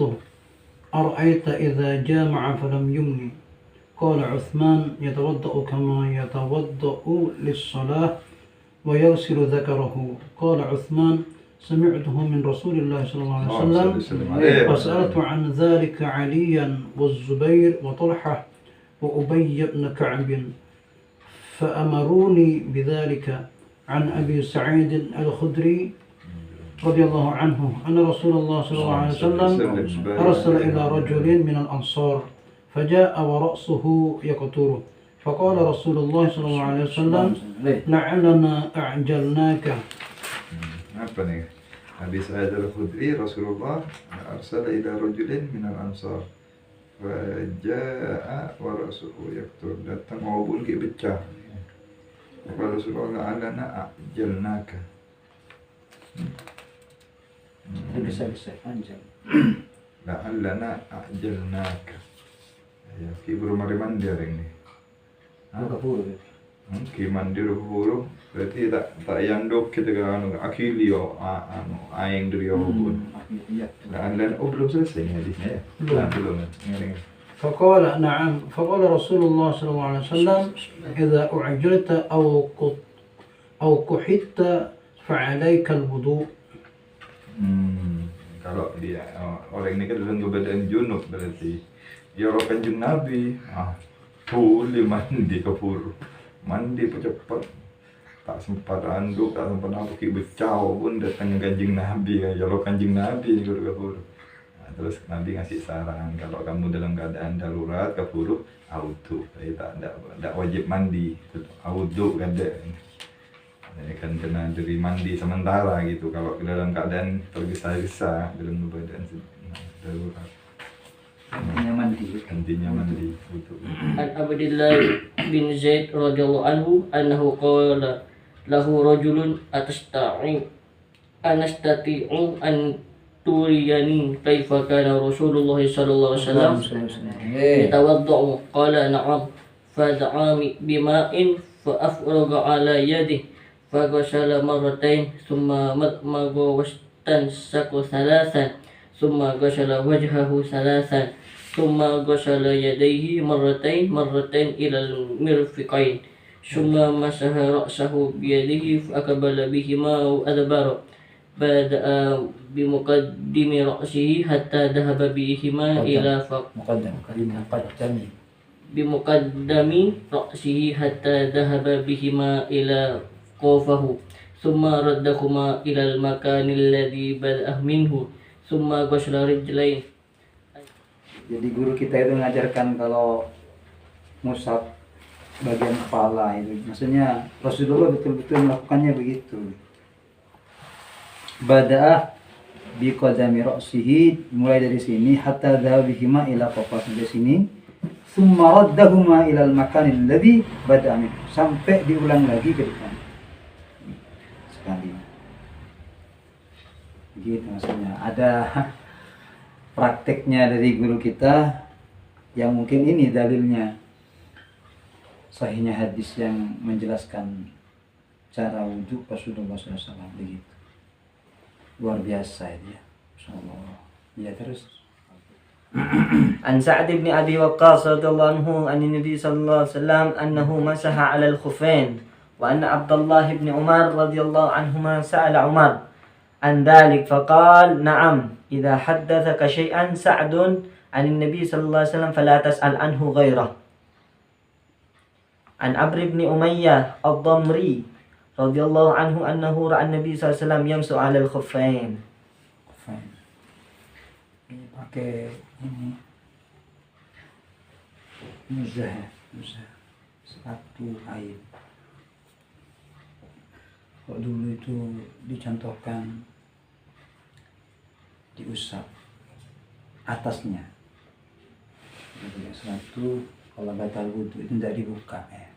أرأيت إذا جامع فلم يمني قال عثمان يتوضأ كما يتوضأ للصلاة ويغسل ذكره. قال عثمان سمعته من رسول الله صلى الله عليه وسلم فسألت عن ذلك عليا والزبير وطلحة وأبي بن كعب فأمروني بذلك. عن أبي سعيد الخدري رضي الله عنه أن رسول الله صلى الله عليه وسلم أرسل إلى رجل من الأنصار فجاء ورأسه يقطر فقال رسول الله صلى الله عليه وسلم لعلنا أعجلناك. Apa nih? Abi Sa'id al-Khudri Rasulullah arsala ila rajulin min al-ansar faja'a wa ra'suhu yaqtur, datang maupun ke pecah. Kata Rasulullah la'allana a'jalnaka. Bisa panjang. La'allana a'jalnaka. Ya, ki buru mari mandir ini. Buka puluh. Ki mandir buru berarti tak yandok kita kan akilio aing dari pun. Iya. La'allana belum selesai nih hadisnya ya. Belum. فقال نعم. فقال رسول الله صلى الله عليه وسلم إذا أعجلت أو كحدت فعليك الوضوء. Kalau dia orang ini kan dalam keadaan junub berarti ya orang Kanjeng Nabi boleh mandi kepuru, mandi cepat, tak sempat anduk, tak sempat apa ki becau pun datang Kanjeng Nabi ya Allah Kanjeng Nabi ke kepuru. Terus Nabi ngasih saran kalau kamu dalam keadaan darurat keburu audu, tidak wajib mandi, audu kan Ya kan kena dari mandi sementara gitu. Kalau dalam keadaan tergesa-gesa dalam keadaan darurat. Intinya mandi. Gantinya mandi gitu. عن عبد الله بن زيد رضي الله عنه أنه قال له رجل أنستطيع أن تريني كيف كان رسول الله صلى الله عليه وسلم يتوضأ قال نعم فدعا بماء فأفرغ على يده فغسل مرتين ثم مضمض واستنشق ثلاثا ثم غسل وجهه ثلاثا ثم غسل يديه مرتين إلى المرفقين ثم مسح رأسه بيده فأقبل بهما وأدبر بدأ بمقدم رأسه حتى ذهب بهما إلى بمقدم رأسه حتى ذهب بهما إلى قوفه ثم ردهما إلى المكان الذي بدأ منه ثم غسل رجلين. Jadi guru kita itu mengajarkan kalau musab bagian kepala itu, maksudnya Rasulullah betul-betul melakukannya begitu. Bada'ah biqadami ra'sihi, mulai dari sini hatta dhahaba ila qafah, sampai sini. Tsumma raddahuma ila al-makan alladhi bada'a min, sampai diulang lagi ke depan sekali. Begitu maksudnya. Ada prakteknya dari guru kita yang mungkin ini dalilnya sahihnya hadis yang menjelaskan cara wudhu Rasulullah SAW begitu. Luar biasa itu ya. Insyaallah. Ya terus. عن سعد بن أبي وقاص رضي الله عنه عن النبي صلى الله عليه وسلم أنه مسح على الخفين وأن عبد الله بن عمر رضي الله عنهما سأل عمر عن ذلك فقال نعم إذا حدثك شيئا سعد عن النبي صلى الله عليه وسلم فلا تسأل عنه غيره. عن عمرو بن أمية الضمري رضي الله عنه أنه رأى النبي صلى الله عليه وسلم يمسح على الخفين. Ini pakai ini muzah satu air. Kok dulu itu dicontohkan diusap atasnya. Jadi satu kalau batal wudhu itu tidak dibuka ya.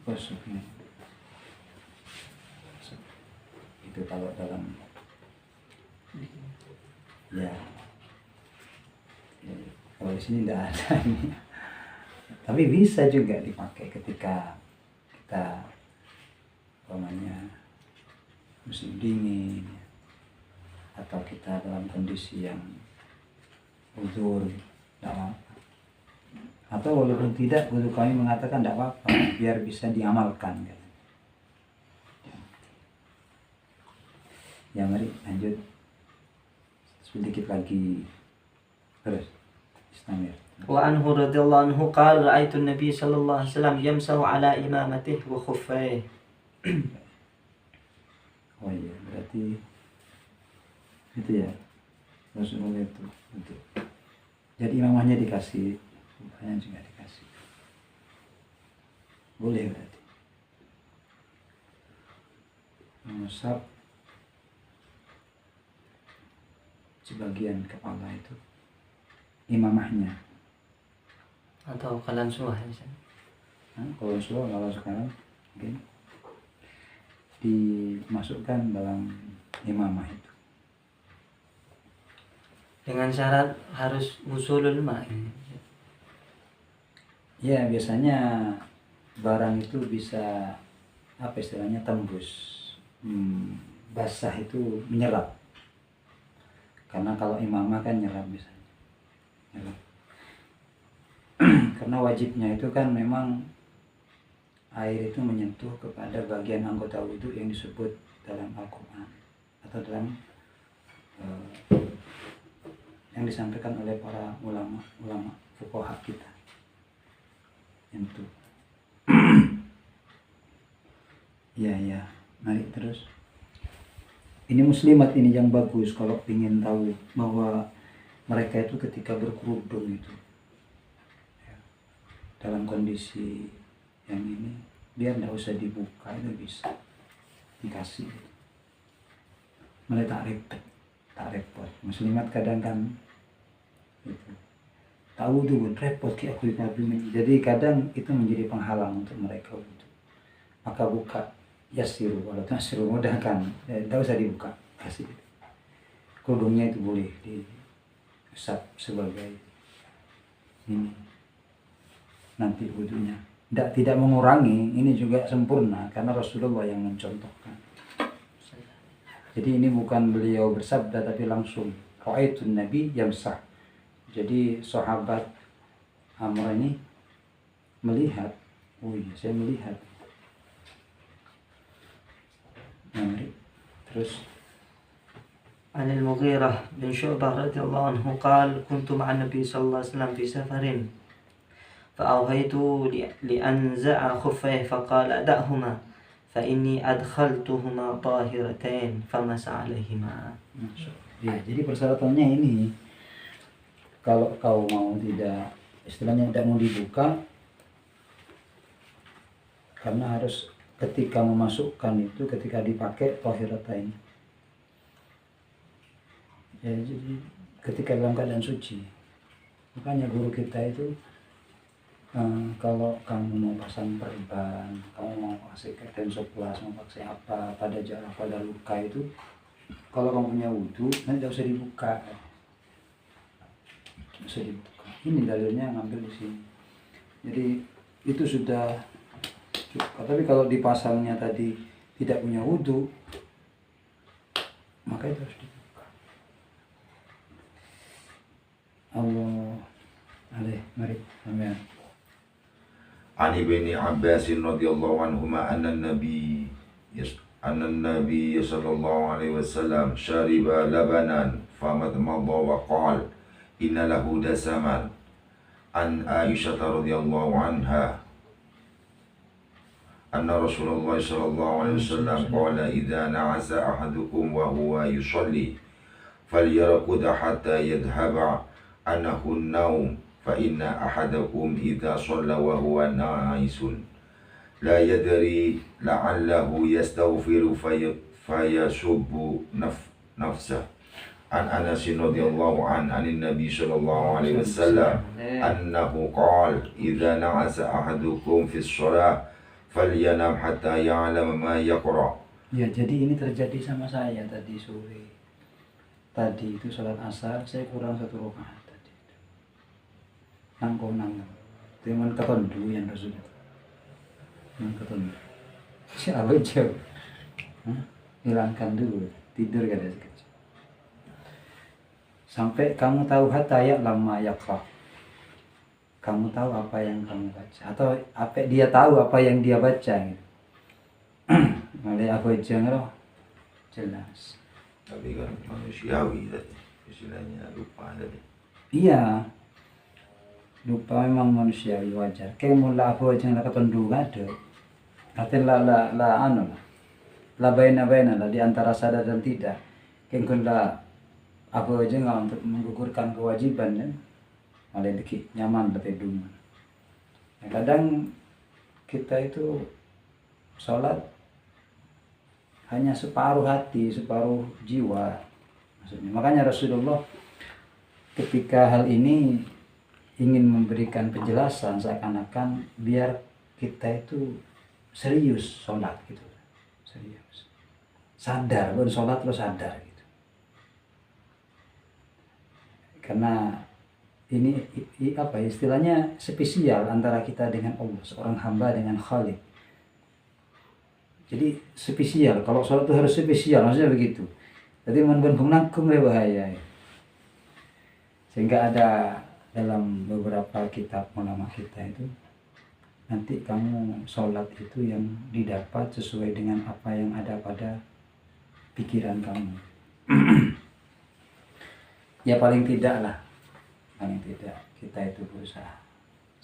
Gosoknya. Itu kalau dalam ya. Kalau di sini tidak ada ini. Tapi bisa juga dipakai ketika kita musim dingin atau kita dalam kondisi yang uzur, tidak apa-apa. Atau walaupun tidak, guru kami mengatakan tidak apa-apa, biar bisa diamalkan. Ya mari lanjut sedikit lagi terus. Istamir. وعنه رضي الله عنه قال رأيت النبي صلى الله عليه وسلم يمسح على إمامته وخفيه. Oh iya, berarti itu ya Rasulullah itu untuk jadi imamahnya dikasih, bukannya juga dikasih, boleh berarti mengusap sebagian kepala itu imamahnya. Atau kalian suah ya. Kalau sekarang mungkin dimasukkan dalam imamah itu dengan syarat harus wusulul ma'. ya. Biasanya barang itu bisa apa istilahnya tembus, basah itu menyerap, karena kalau imamah kan nyerap biasanya nyerap. Karena wajibnya itu kan memang air itu menyentuh kepada bagian anggota wudhu yang disebut dalam Al-Quran atau dalam yang disampaikan oleh para ulama fuqaha kita. Itu. Ya, mari terus. Ini muslimat ini yang bagus kalau ingin tahu bahwa mereka itu ketika berkerudung itu dalam kondisi yang ini biar tidak usah dibuka, itu bisa dikasih. Mulai tak repot. Muslimat kadang kan gitu. Tahu tuh repot kayak aku ini. Jadi kadang itu menjadi penghalang untuk mereka wudhu. Maka buka yasiru, walau nasiru mudahkan, tidak usah dibuka, kasih. Kerudungnya itu boleh diusap sebagai ini nanti wudhunya. Tidak mengurangi, ini juga sempurna karena Rasulullah yang mencontohkan. Jadi ini bukan beliau bersabda tapi langsung ra'aitun Nabi yamsah. Jadi sahabat Amr ini melihat, oh iya saya melihat. Nah, terus عن المغيرة بن شعبة رضي الله عنه قال كنت مع النبي صلى الله عليه وسلم في سفر فأوهيت لأنزع خفيه فقال أدعهما فإني أدخلتهما طاهرتين فمسح عليهما. Ya, jadi persyaratannya ini, kalau kau mau tidak, istilahnya tidak mau dibuka, karena harus ketika memasukkan itu, ketika dipakai tahiratain. Ya, jadi ketika dalam keadaan suci. Makanya guru kita itu, kalau kamu mau pasang perban, kamu mau kasih curtain soplas, mau pakai apa pada jarak pada luka itu, kalau kamu punya wudhu, nanti tidak usah dibuka. Tidak usah dibuka. Ini dalilnya ngambil di sini. Jadi itu sudah cukup. Tapi kalau dipasangnya tadi tidak punya wudhu, maka itu harus dibuka. Allah alaih, mari amin. عن ابن عباس رضي الله عنهما أن النبي صلى الله عليه وسلم شرب لبنا فمضمض وقال إن له دسما. عن عائشة رضي الله عنها أن رسول الله صلى الله عليه وسلم قال إذا نعس أحدكم وهو يصلي فليرقد حتى يذهب عنه النوم فإن أحدكم إذا صلى وهو ناعس لا يدري لعله يستغفر فيسب نفسه. عن أنس رضي الله عنه عن النبي صلى الله عليه وسلم أنه قال إذا نعس أحدكم في الصلاة فلينم حتى يعلم ما يقرأ. Ya, jadi ini terjadi sama saya tadi sore. Tadi itu sholat asar, saya kurang 1 rakaat tadi. Nangko. Dengan ketondu yang Rasulullah. Yang ketondu. Siapa jauh? Hilangkan dulu, tidur kada sekejap. Sampai kamu tahu hatta ya'lam yaqra. Kamu tahu apa yang kamu baca, atau apa dia tahu apa yang dia baca gitu. Mulai aku jangan jelas. Tapi kan manusiawi tadi, istilahnya lupa tadi. Iya, lupa memang manusiawi wajar. Kayak mula aku aja nggak ketondu ada. Artinya la baina lah di antara sadar dan tidak. Kayak aku aja nggak untuk menggugurkan kewajiban kan, malah dikit nyaman bertedung. Kadang kita itu sholat hanya separuh hati, separuh jiwa maksudnya. Makanya Rasulullah ketika hal ini ingin memberikan penjelasan seakan-akan biar kita itu serius sholat gitu, serius, sadar, bukan sholat lo sadar gitu. Karena ini apa istilahnya spesial antara kita dengan Allah, seorang hamba dengan Khalik. Jadi spesial, kalau sholat itu harus spesial, maksudnya begitu. Jadi menbun nangkum bahaya. Sehingga ada dalam beberapa kitab ulama kita itu, nanti kamu sholat itu yang didapat sesuai dengan apa yang ada pada pikiran kamu. Ya paling tidak lah, paling tidak kita itu berusaha.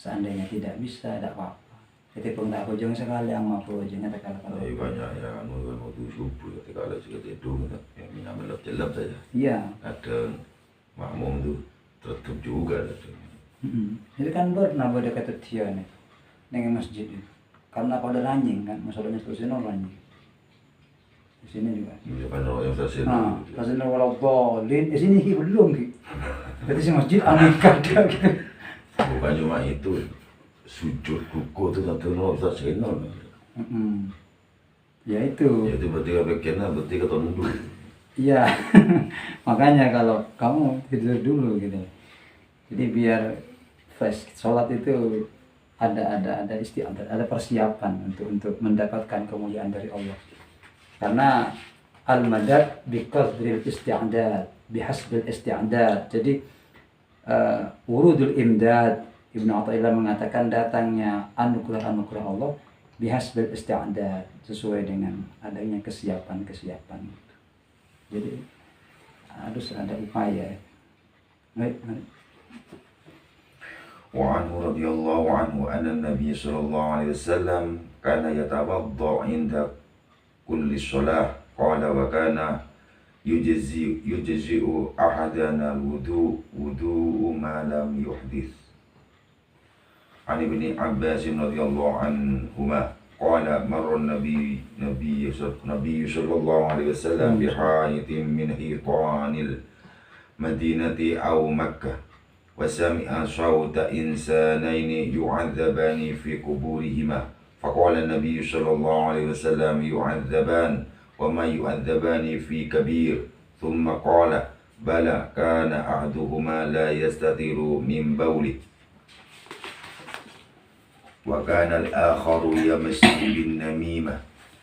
Seandainya tidak bisa, tidak apa-apa. Jadi pengguna aku jangan sekali yang mampu jangan terkala-kala. Tapi banyak yang waktu subuh ketika ada juga tidur, yang minum gelap saja. Iya. Kadang makmum tuh tertutup juga. Jadi kan pernah pada kata dia nih, dengan masjid itu. karena pada ranjing kan, masalahnya Sino ranjing. Di sini juga. Iya kan yang saya Nah, rasanya walau bolin, di sini belum gitu. Berarti si masjid aneka dia gitu. bukan cuma itu, sujud ruku itu satu nol saya nol. Ya itu. Ya itu berarti kena berarti ketondu. Iya. Makanya kalau kamu tidur dulu gitu. Jadi biar fresh sholat itu ada istiadat, ada persiapan untuk mendapatkan kemuliaan dari Allah. Karena al-madad biqadril isti'dad, bihasbil isti'dad. Jadi wurudul imdad, Ibnu Athaillah mengatakan datangnya anugerah-anugerah Allah bihasbil isti'dad, sesuai dengan adanya kesiapan-kesiapan. Jadi harus ada upaya. Baik. وعنه رضي الله عنه أن النبي صلى الله عليه وسلم كان يتوضأ عند كل صلاة قال وكان يجزئ أحدنا الوضوء ما لم يحدث عن ابن عباس رضي الله عنهما قال مر النبي صلى الله عليه وسلم بحائط من حيطان المدينة أو مكة وسمع صوت إنسانين يعذبان في قبورهما فقال النبي صلى الله عليه وسلم يعذبان وما يعذبان في كبير ثم قال بلى كان أحدهما لا يستتر من بوله وكان الآخر يمشي بالنميمة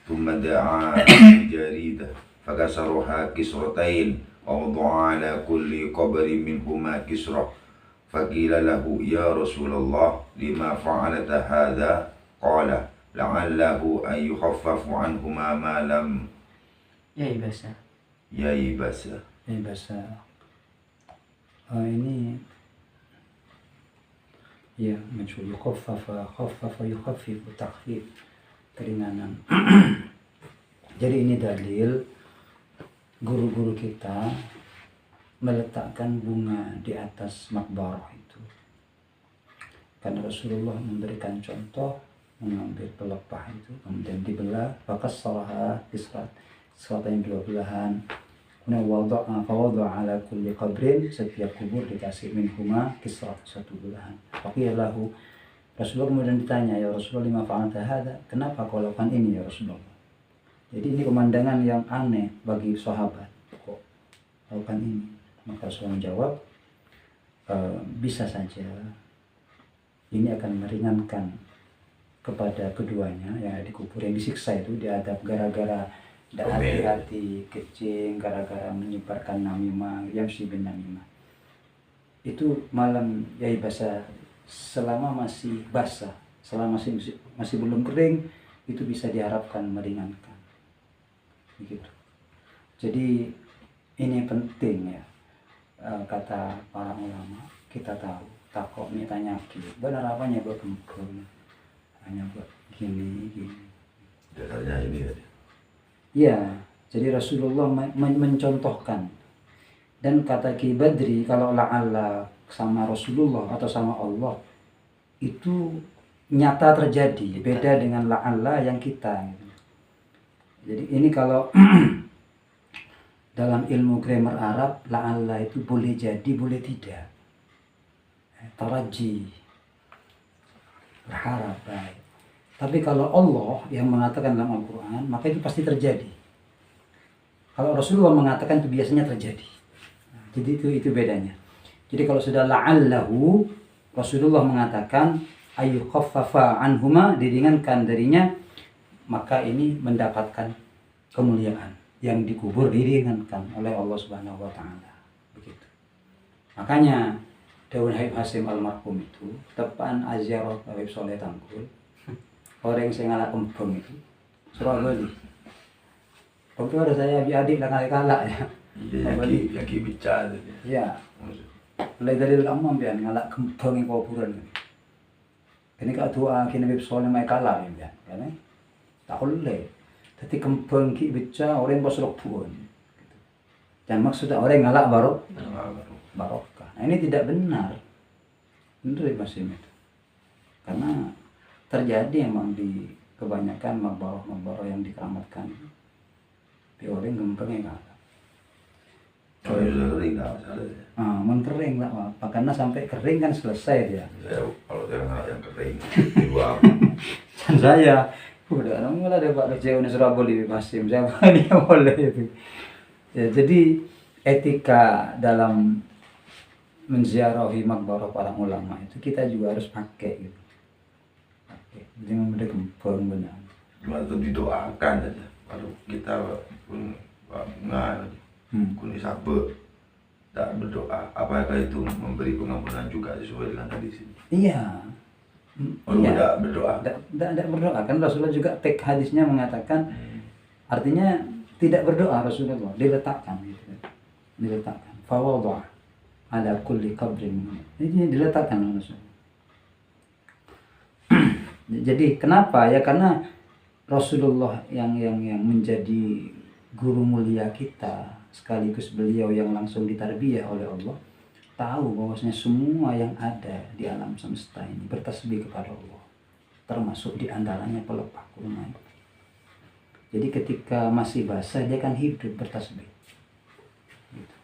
ثم دعا بجريدة فكسرها كسرتين ووضع على كل قبر منهما كسرة فقيل له يا رسول الله لما فعلت هذا قال لعله أن يخفف عنهما ما لم Yaibasa. ييبس. Ini ya mencuci khaffafa yukhaffifu takhfif, keringanan. Jadi ini dalil guru-guru kita meletakkan bunga di atas makbarah itu. Karena Rasulullah memberikan contoh mengambil pelepah itu kemudian dibelah, fakas salaha israt, yang dua belahan. Kemudian fawadha ala kulli qabrin, setiap kubur dikasih minhuma kisrat, satu belahan. Faqiyallahu, Rasulullah kemudian ditanya, ya Rasulullah lima fa'alta hadza, kenapa kau lakukan ini ya Rasulullah? Jadi ini pemandangan yang aneh bagi sahabat, kok lakukan ini? Maka Rasulullah menjawab, bisa saja ini akan meringankan kepada keduanya yang ada di kubur, yang disiksa itu diadab gara-gara tidak hati-hati, kecing, gara-gara menyebarkan namimah, yamsi bin namimah. Itu malam yai basah, selama masih basah, selama masih belum kering, itu bisa diharapkan meringankan. Begitu. Jadi ini penting ya, kata para ulama, kita tahu, takut ini tanya benar apanya buat kempul, hanya buat gini. Dasarnya ini ya. Ya, jadi Rasulullah mencontohkan. Dan kata Ki Badri, kalau la'alla sama Rasulullah atau sama Allah, itu nyata terjadi, beda dengan la'alla yang kita. Jadi ini kalau dalam ilmu grammar Arab, la'alla itu boleh jadi, boleh tidak. Taraji, berharap, baik. Tapi kalau Allah yang mengatakan dalam Al-Quran, maka itu pasti terjadi. Kalau Rasulullah mengatakan itu biasanya terjadi. Jadi itu bedanya. Jadi kalau sudah la'allahu, Rasulullah mengatakan ayu khaffafa anhuma, diringankan darinya, maka ini mendapatkan kemuliaan. Yang dikubur diringankan oleh Allah Subhanahu wa taala. Begitu. Makanya Daun Habib Hasim almarhum itu tepan aziarah Habib Soleh Tangkul. Orang yang ngalah kembang itu Surabaya. Waktu ada saya adik dan kali-kala ya. Iya, yang bicara. Iya. Mulai dari lama biar ngalah kembang yang kuburan. Ini kalau doa kini Habib Soleh mai kalah ya, kan? Tak boleh. Tapi kembang ki bicara orang pas buon. Dan maksudnya orang ngalah barokah. Nah, ini tidak benar. Benar Mas Im itu. Karena terjadi emang di kebanyakan mabaro yang dikeramatkan. Tapi orang gempeng ya kak. Oh, ya sudah kering nggak masalah ya. Mengkering lah apa, karena sampai kering kan selesai dia. Saya kalau saya nggak yang kering, dibuang. Dan saya udah nggak ada Pak Kecil ini Surabaya Basim, saya dia boleh itu. Ya, jadi etika dalam menziarahi makbarah para ulama itu kita juga harus pakai gitu. Pakai. Jadi memberi gempeng benar. Cuma itu didoakan aja. Kalau kita pun nggak kuni sabar, tak berdoa. Apakah itu memberi pengampunan juga sesuai dengan hadis ini? Iya. Kalau tidak berdoa, Tidak berdoa kan Rasulullah juga teks hadisnya mengatakan artinya tidak berdoa Rasulullah diletakkan gitu. Diletakkan. Fawadha ala kulli qabrin. Ini diletakkan Rasulullah. Jadi kenapa ya, karena Rasulullah yang menjadi guru mulia kita, sekaligus beliau yang langsung ditarbiyah oleh Allah, tahu bahwasanya semua yang ada di alam semesta ini bertasbih kepada Allah, termasuk di antaranya pelepah kurma. Jadi ketika masih basah dia kan hidup bertasbih. Gitu.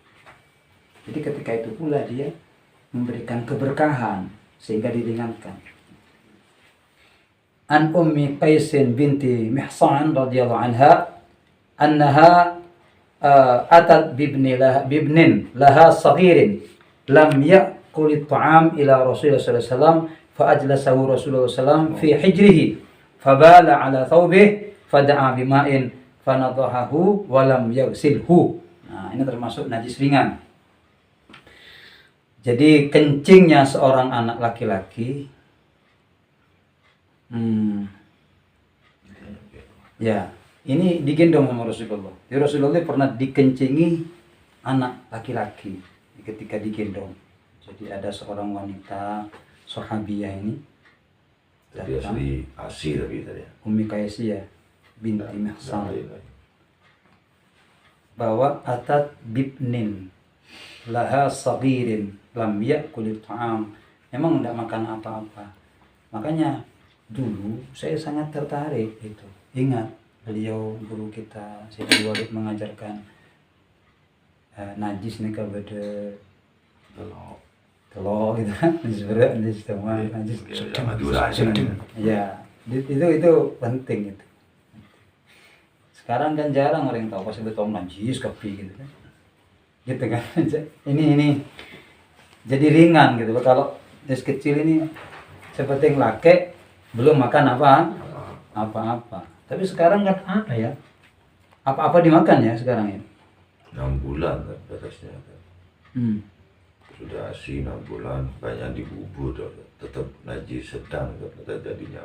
Jadi ketika itu pula dia memberikan keberkahan sehingga diringankan. An Ummi Qaisin binti Mihsan radhiyallahu anha annaha atat bibnin laha saghirin lam ya'kul at-ta'am ila Rasulullah sallallahu alaihi wasallam fa ajlasahu Rasulullah sallallahu fi hijrihi fabala ala thawbihi fada'a bima'in fanadhahu wa lam yaghsilhu. Nah, ini termasuk najis ringan. Jadi kencingnya seorang anak laki-laki ya, ini digendong sama Rasulullah. Jadi Rasulullah pernah dikencingi anak laki-laki ketika digendong. Jadi ada seorang wanita sahabiyah ini, tapi asli Asi tapi tadi. Ummi Qaisiyah binti Mihsan, bahwa atat bibnin laha saghirin lam ya'kul ta'am, memang tidak makan apa-apa. Makanya dulu saya sangat tertarik itu. Ingat beliau guru kita Sayyidul Walid mengajarkan najis nih kepada telur gitu kan, najis berat, najis semua, najis ya, itu penting itu. Sekarang kan jarang orang yang tahu pas betul najis kopi gitu kan, gitu kan. Ini jadi ringan gitu. Kalau najis kecil ini seperti yang laki belum makan apa-apa. Tapi sekarang kan apa ya? Apa-apa dimakan ya sekarang ya? 6 bulan kan batasnya kan. Sudah Asi 6 bulan, banyak dibubur tetap najis sedang tetap jadinya.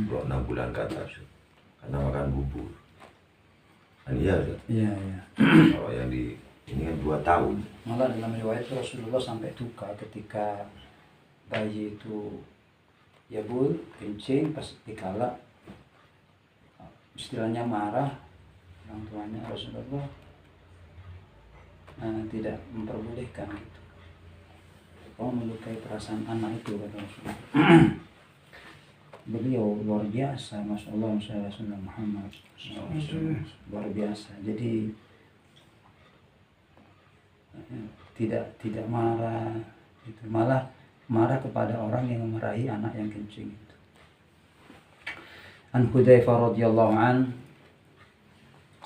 Kalau 6 bulan ke atas karena makan bubur. Kan iya kan? Iya. Kalau yang di ini kan 2 tahun. Malah dalam riwayat Rasulullah sampai duka ketika bayi itu ya kencing pas dikala, istilahnya marah, orang tuanya Rasulullah tidak memperbolehkan gitu. Kau melukai perasaan anak itu kata Rasulullah. Beliau luar biasa, Masya Allah, Rasulullah Muhammad luar biasa. Jadi tidak marah, itu malah marah kepada orang yang memarahi anak yang kencing itu. An Hudzaifah radhiyallahu an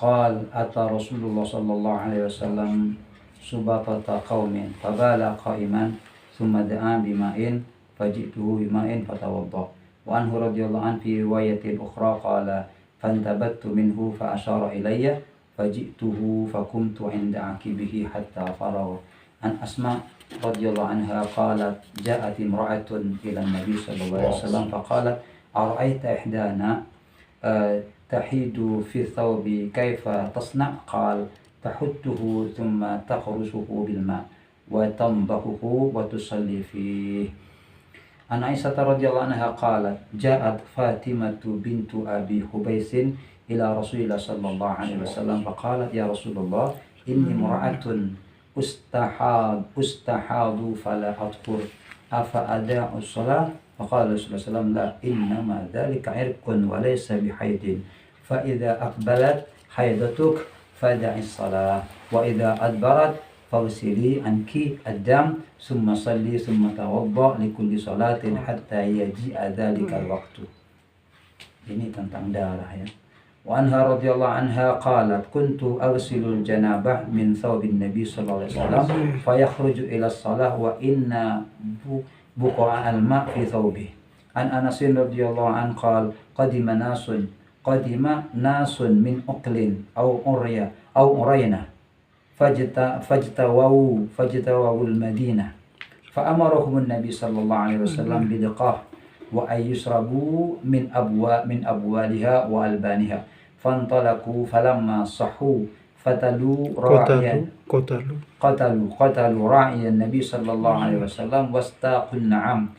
qala ata Rasulullah sallallahu alaihi wasallam subaqata qaumin fabala qa'iman thumma da'a bima'in fajituhu bima'in fatawadda. Wa anhu radhiyallahu an fi riwayatin ukhra qala fantabattu minhu fa asyara ilayya fajituhu fakumtu 'inda aqibihi hatta faragha. An Asma radhiyallahu anha qalat ja'at imra'atun ila Nabi sallallahu alaihi wasallam faqalat ara'aita ihdana tahidu fi thawbi kaifa tasna' qal tahuttuhu thumma takhrusuhu bil ma' wa tanbahuhu wa tusalli fihi. An Aisyah radhiyallahu anha qalat ja'at Fatimatu bintu Abi Hubaisin ila Rasulillah sallallahu alaihi wasallam faqalat ya Rasulullah inni imra'atun ustahadu fala adhur afa ada'u shalah فقال رسول الله صلى الله عليه وسلم لا إنما ذلك عرق وليس بحيض فإذا أقبلت حيضتك فدع الصلاة وإذا أدبرت فاغسلي عنك الدم ثم صلي ثم توضأ لكل صلاة حتى يجيء ذلك الوقت. Ini tentang darah ya. Wa anha radhiyallahu anha qalat kuntu aghsilul janabah min thawbin nabi sallallahu alaihi wasallam fayakhruju ila shalah wa inna buqa al-ma' fi thawbi. An Anas radhiyallahu an qala qadima nasun min uqlin aw urayna fajtawu al-madinah fa amarahum an-nabi sallallahu alaihi wasallam bidqah wa ayyusrabu min abwaliha wa albaniha fantalaqu falamma sahhu qatalu ra'iyan nabi sallallahu alaihi wasallam wastaqun na'am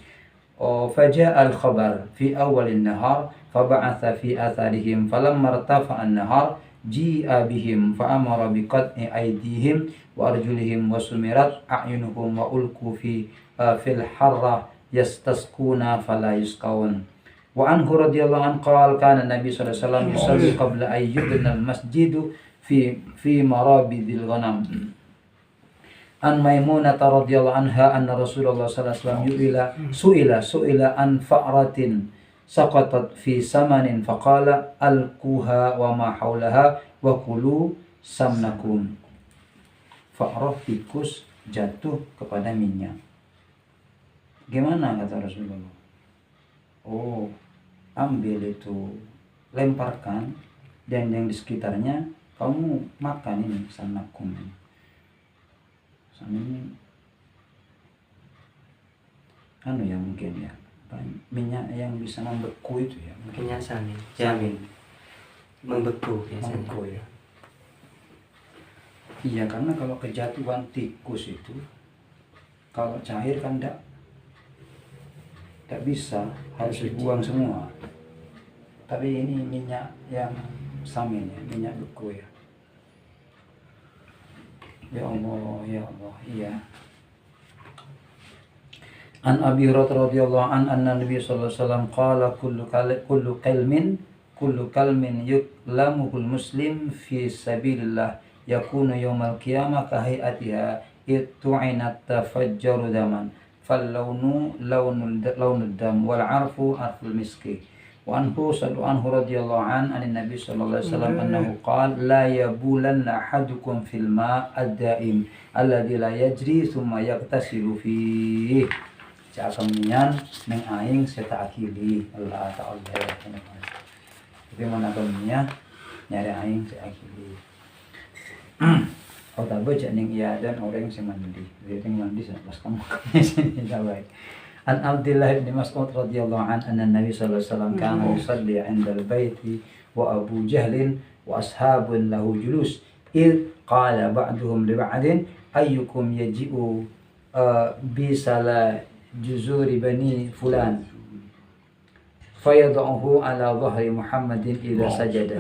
فجاء الخبر في أول النهار فبعث في آثارهم فلما ارتفع النهار جيء بهم فأمر بقطع أيديهم وأرجلهم وسمرت أعينهم وألقوا في الحرة يستسقون فلا يسقون. وعنه رضي الله عنه قال كان النبي صلى الله عليه وسلم يصلي قبل أن يبنى المسجد في مرابض الغنم. An Maimunah radhiyallahu anha anna Rasulullah sallallahu alaihi wasallam su'ila an fa'ratin saqatat fi samanin faqala alquha wa ma haulaha wa kulu samnakum. Fa'rah tikus jatuh kepada minyak. Gimana kata Rasulullah? Oh, ambil itu, lemparkan dan yang di sekitarnya kamu makan ini samnakum ini. Ini yang mungkin ya minyak yang bisa membeku itu ya Mungkin samin, jamin membeku biasanya. membeku ya. Iya, karena kalau kejatuhan tikus itu kalau cair kan tidak bisa, harus dibuang semua. Tapi ini minyak yang samin ya, minyak beku ya. Ya Allah, iya. An Abi Hurairah radhiyallahu anna Nabi sallallahu alaihi wasallam qala kullu kalmin yuklamuhul muslim fi sabilillah yakunu yawmal qiyamah ka hayatiha ittu'inat tafajjaru daman fal launu dam wal arfu arful miski. Wa anhu radhiyallahu an Nabi sallallahu alaihi wasallam annahu qala la yabulanna ahadukum fil ma' ad-da'im alladhi la yajri thumma yaghtasilu fihi. Cakam minyan neng aing seta akili Allah ta'ala. Tapi mana kaminya nyari aing seta akili. Kau tak baca neng iya dan orang yang mandi. Dia mandi pas kamu sini baik. An Abdullah bin Mas'ud radhiyallahu anhu anna Nabi sallallahu alaihi wasallam kana yusalli 'inda al-baiti wa Abu Jahl wa ashabun lahu julus id qala ba'duhum li ba'din ayyukum yaji'u bi sala juzuri bani fulan fayad'uhu ala dhahri Muhammadin idza sajada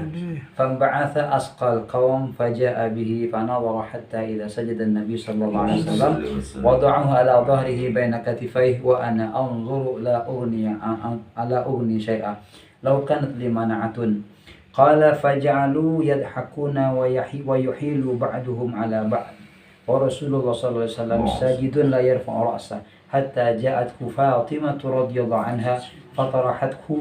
fanba'atha asqal qawm faja'a bihi fanadhara hatta idza sajada an-nabi sallallahu alaihi wasallam wada'ahu ala dhahrihi baina katifayhi wa ana anzuru la ughni shay'a law kanat li mana'atun qala faj'alu yadhakuna wa yuhilu ba'duhum ala ba'd wa Rasulullah sallallahu alaihi wasallam sajidun la yarfa'u ra'sa hatta ja'athu Fatimah radhiyallahu anha فطرحته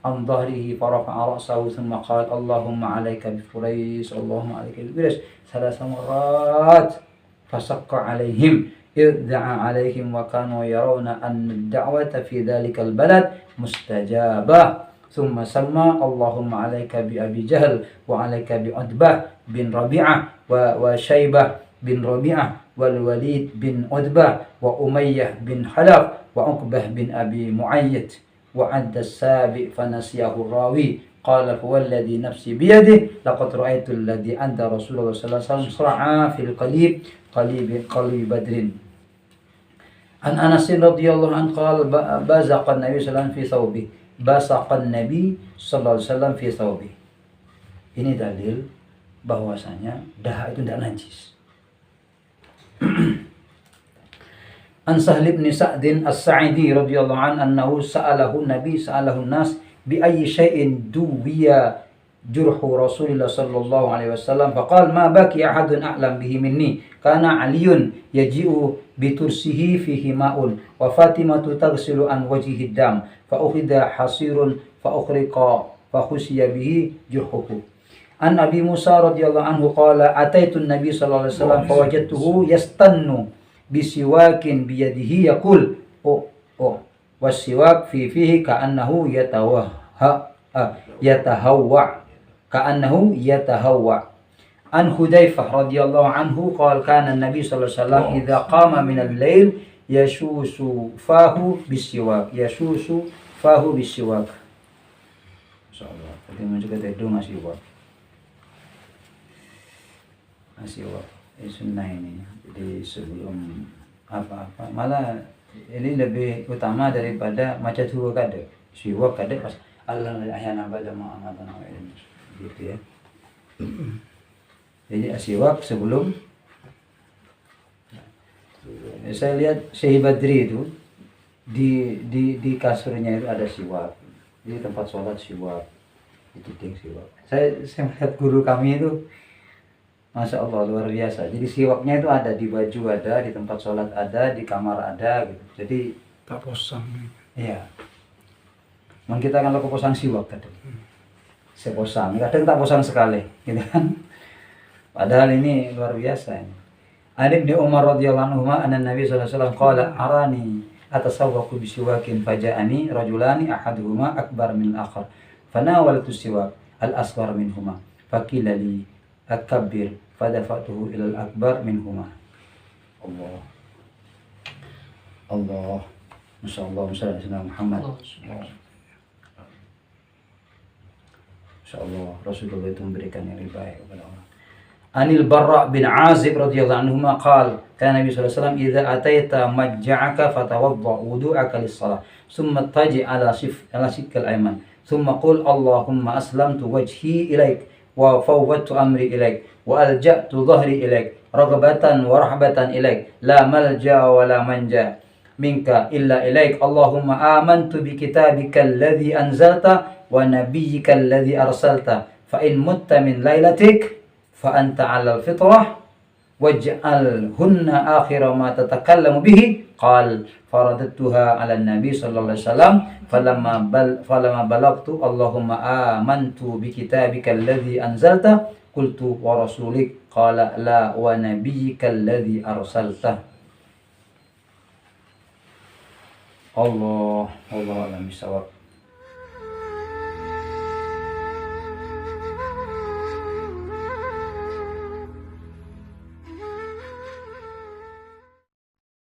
عن ظهره فرفع رأسه ثم قال اللهم عليك بفريس اللهم عليك بفريس 3 مرات فشق عليهم إذ دعا عليهم وكانوا يرون أن الدعوة في ذلك البلد مستجابة ثم سمى اللهم عليك بأبي جهل وعليك بعتبة بن ربيعة وشيبة بن ربيعة والوليد بن عتبة وأمية بن خلف وعقبة بن أبي معيط وعد السابع فنسيه الراوي قال فوالذي نفسي بيده لقد رأيت الذي عند رسول الله صلى الله عليه وسلم صرعا في قليب بدر. عن أنس رضي الله عنه قال بزق النبي صلى الله عليه وسلم في ثوبه بصق النبي صلى الله عليه وسلم في ثوبه. Ini dalil bahwasanya dahak itu tidak najis. An Sahl bin Sa'd As-Sa'idi radhiyallahu an annahu sa'alahu an-nas bi ayyi syai'in duwiya jurhu Rasulillah sallallahu alaihi wasallam faqala ma baki ahadun a'lam bihi minni kana Aliyun yaji'u bi tursihi fihi ma'un wa Fatimatu taghsilu an wajhihi dam fa ukhidha hasirun fa ukhriqa fa khusiya bihi jurhuhu. An Abi Musa radhiyallahu anhu qala ataitu an-nabiy sallallahu alaihi wasallam fa wajadtuhu yastannu bisiwakin biyadihi yaqul wasiwak fi fihi ka'annahu yatahawwa. An Hudzaifah radhiyallahu anhu qala kana an-nabiy sallallahu alaihi wasallam idza qama min al-lail yashusu fahu bisiwak. Insyaallah kita juga tidur masih buat sunnah ini. Jadi sebelum apa-apa malah ini lebih utama daripada macam tu kada siwak kada pas Allah ahyana ba'da ma amatana gitu ya. Jadi siwak sebelum saya lihat Syekh Badri itu di kasurnya itu ada siwak, di tempat sholat siwak, itu siwak. Saya melihat guru kami itu Masya Allah luar biasa. Jadi siwaknya itu ada di baju, ada di tempat sholat, ada di kamar, ada gitu. Jadi Tak bosan. iya. Memang kita kan lakukan posang siwak kadang. Seposang, kadang tak posang sekali, gitu kan. Padahal ini luar biasa ini. An Ibnu Umar radhiyallahu anhu anna Nabi sallallahu alaihi wasallam qala arani atasawwaqu bisiwakin faja'ani rajulani ahaduhuma akbar min al-akhar fanawaltu siwak al-asghar minhuma faqila li akabbir fadafatuhu ilal akbar minhuma. Allah Masya Allah Muhammad. Masya Allah Rasulullah itu memberikan yang lebih baik kepada orang. Anil Barra bin Azib radhiyallahu anhu qala kana Nabi sallallahu alaihi wasallam idza ataita majja'aka fatawadda wudu'aka lis-shalah thumma taji ala shikal ayman thumma qul Allahumma aslamtu wajhi ilaik wa fawwadtu amri ilaik wa alja'tu dhahri ilaik raghbatan wa rahbatan ilaik la malja wa la manja minka illa ilaik Allahumma amantu bi kitabika alladhi anzalta wa nabiyyika alladhi arsalta fa in mutta min lailatik fa anta 'alal fitrah waj'alhunna akhira ma tatakallamu bihi qal faradatuha 'ala nabi sallallahu alaihi wasallam falamma balagtu Allahumma amantu bi kitabika alladhi anzalta qultu wa rasulik qala la wa nabiyyika alladhi arsalta. Allah alam bisawab.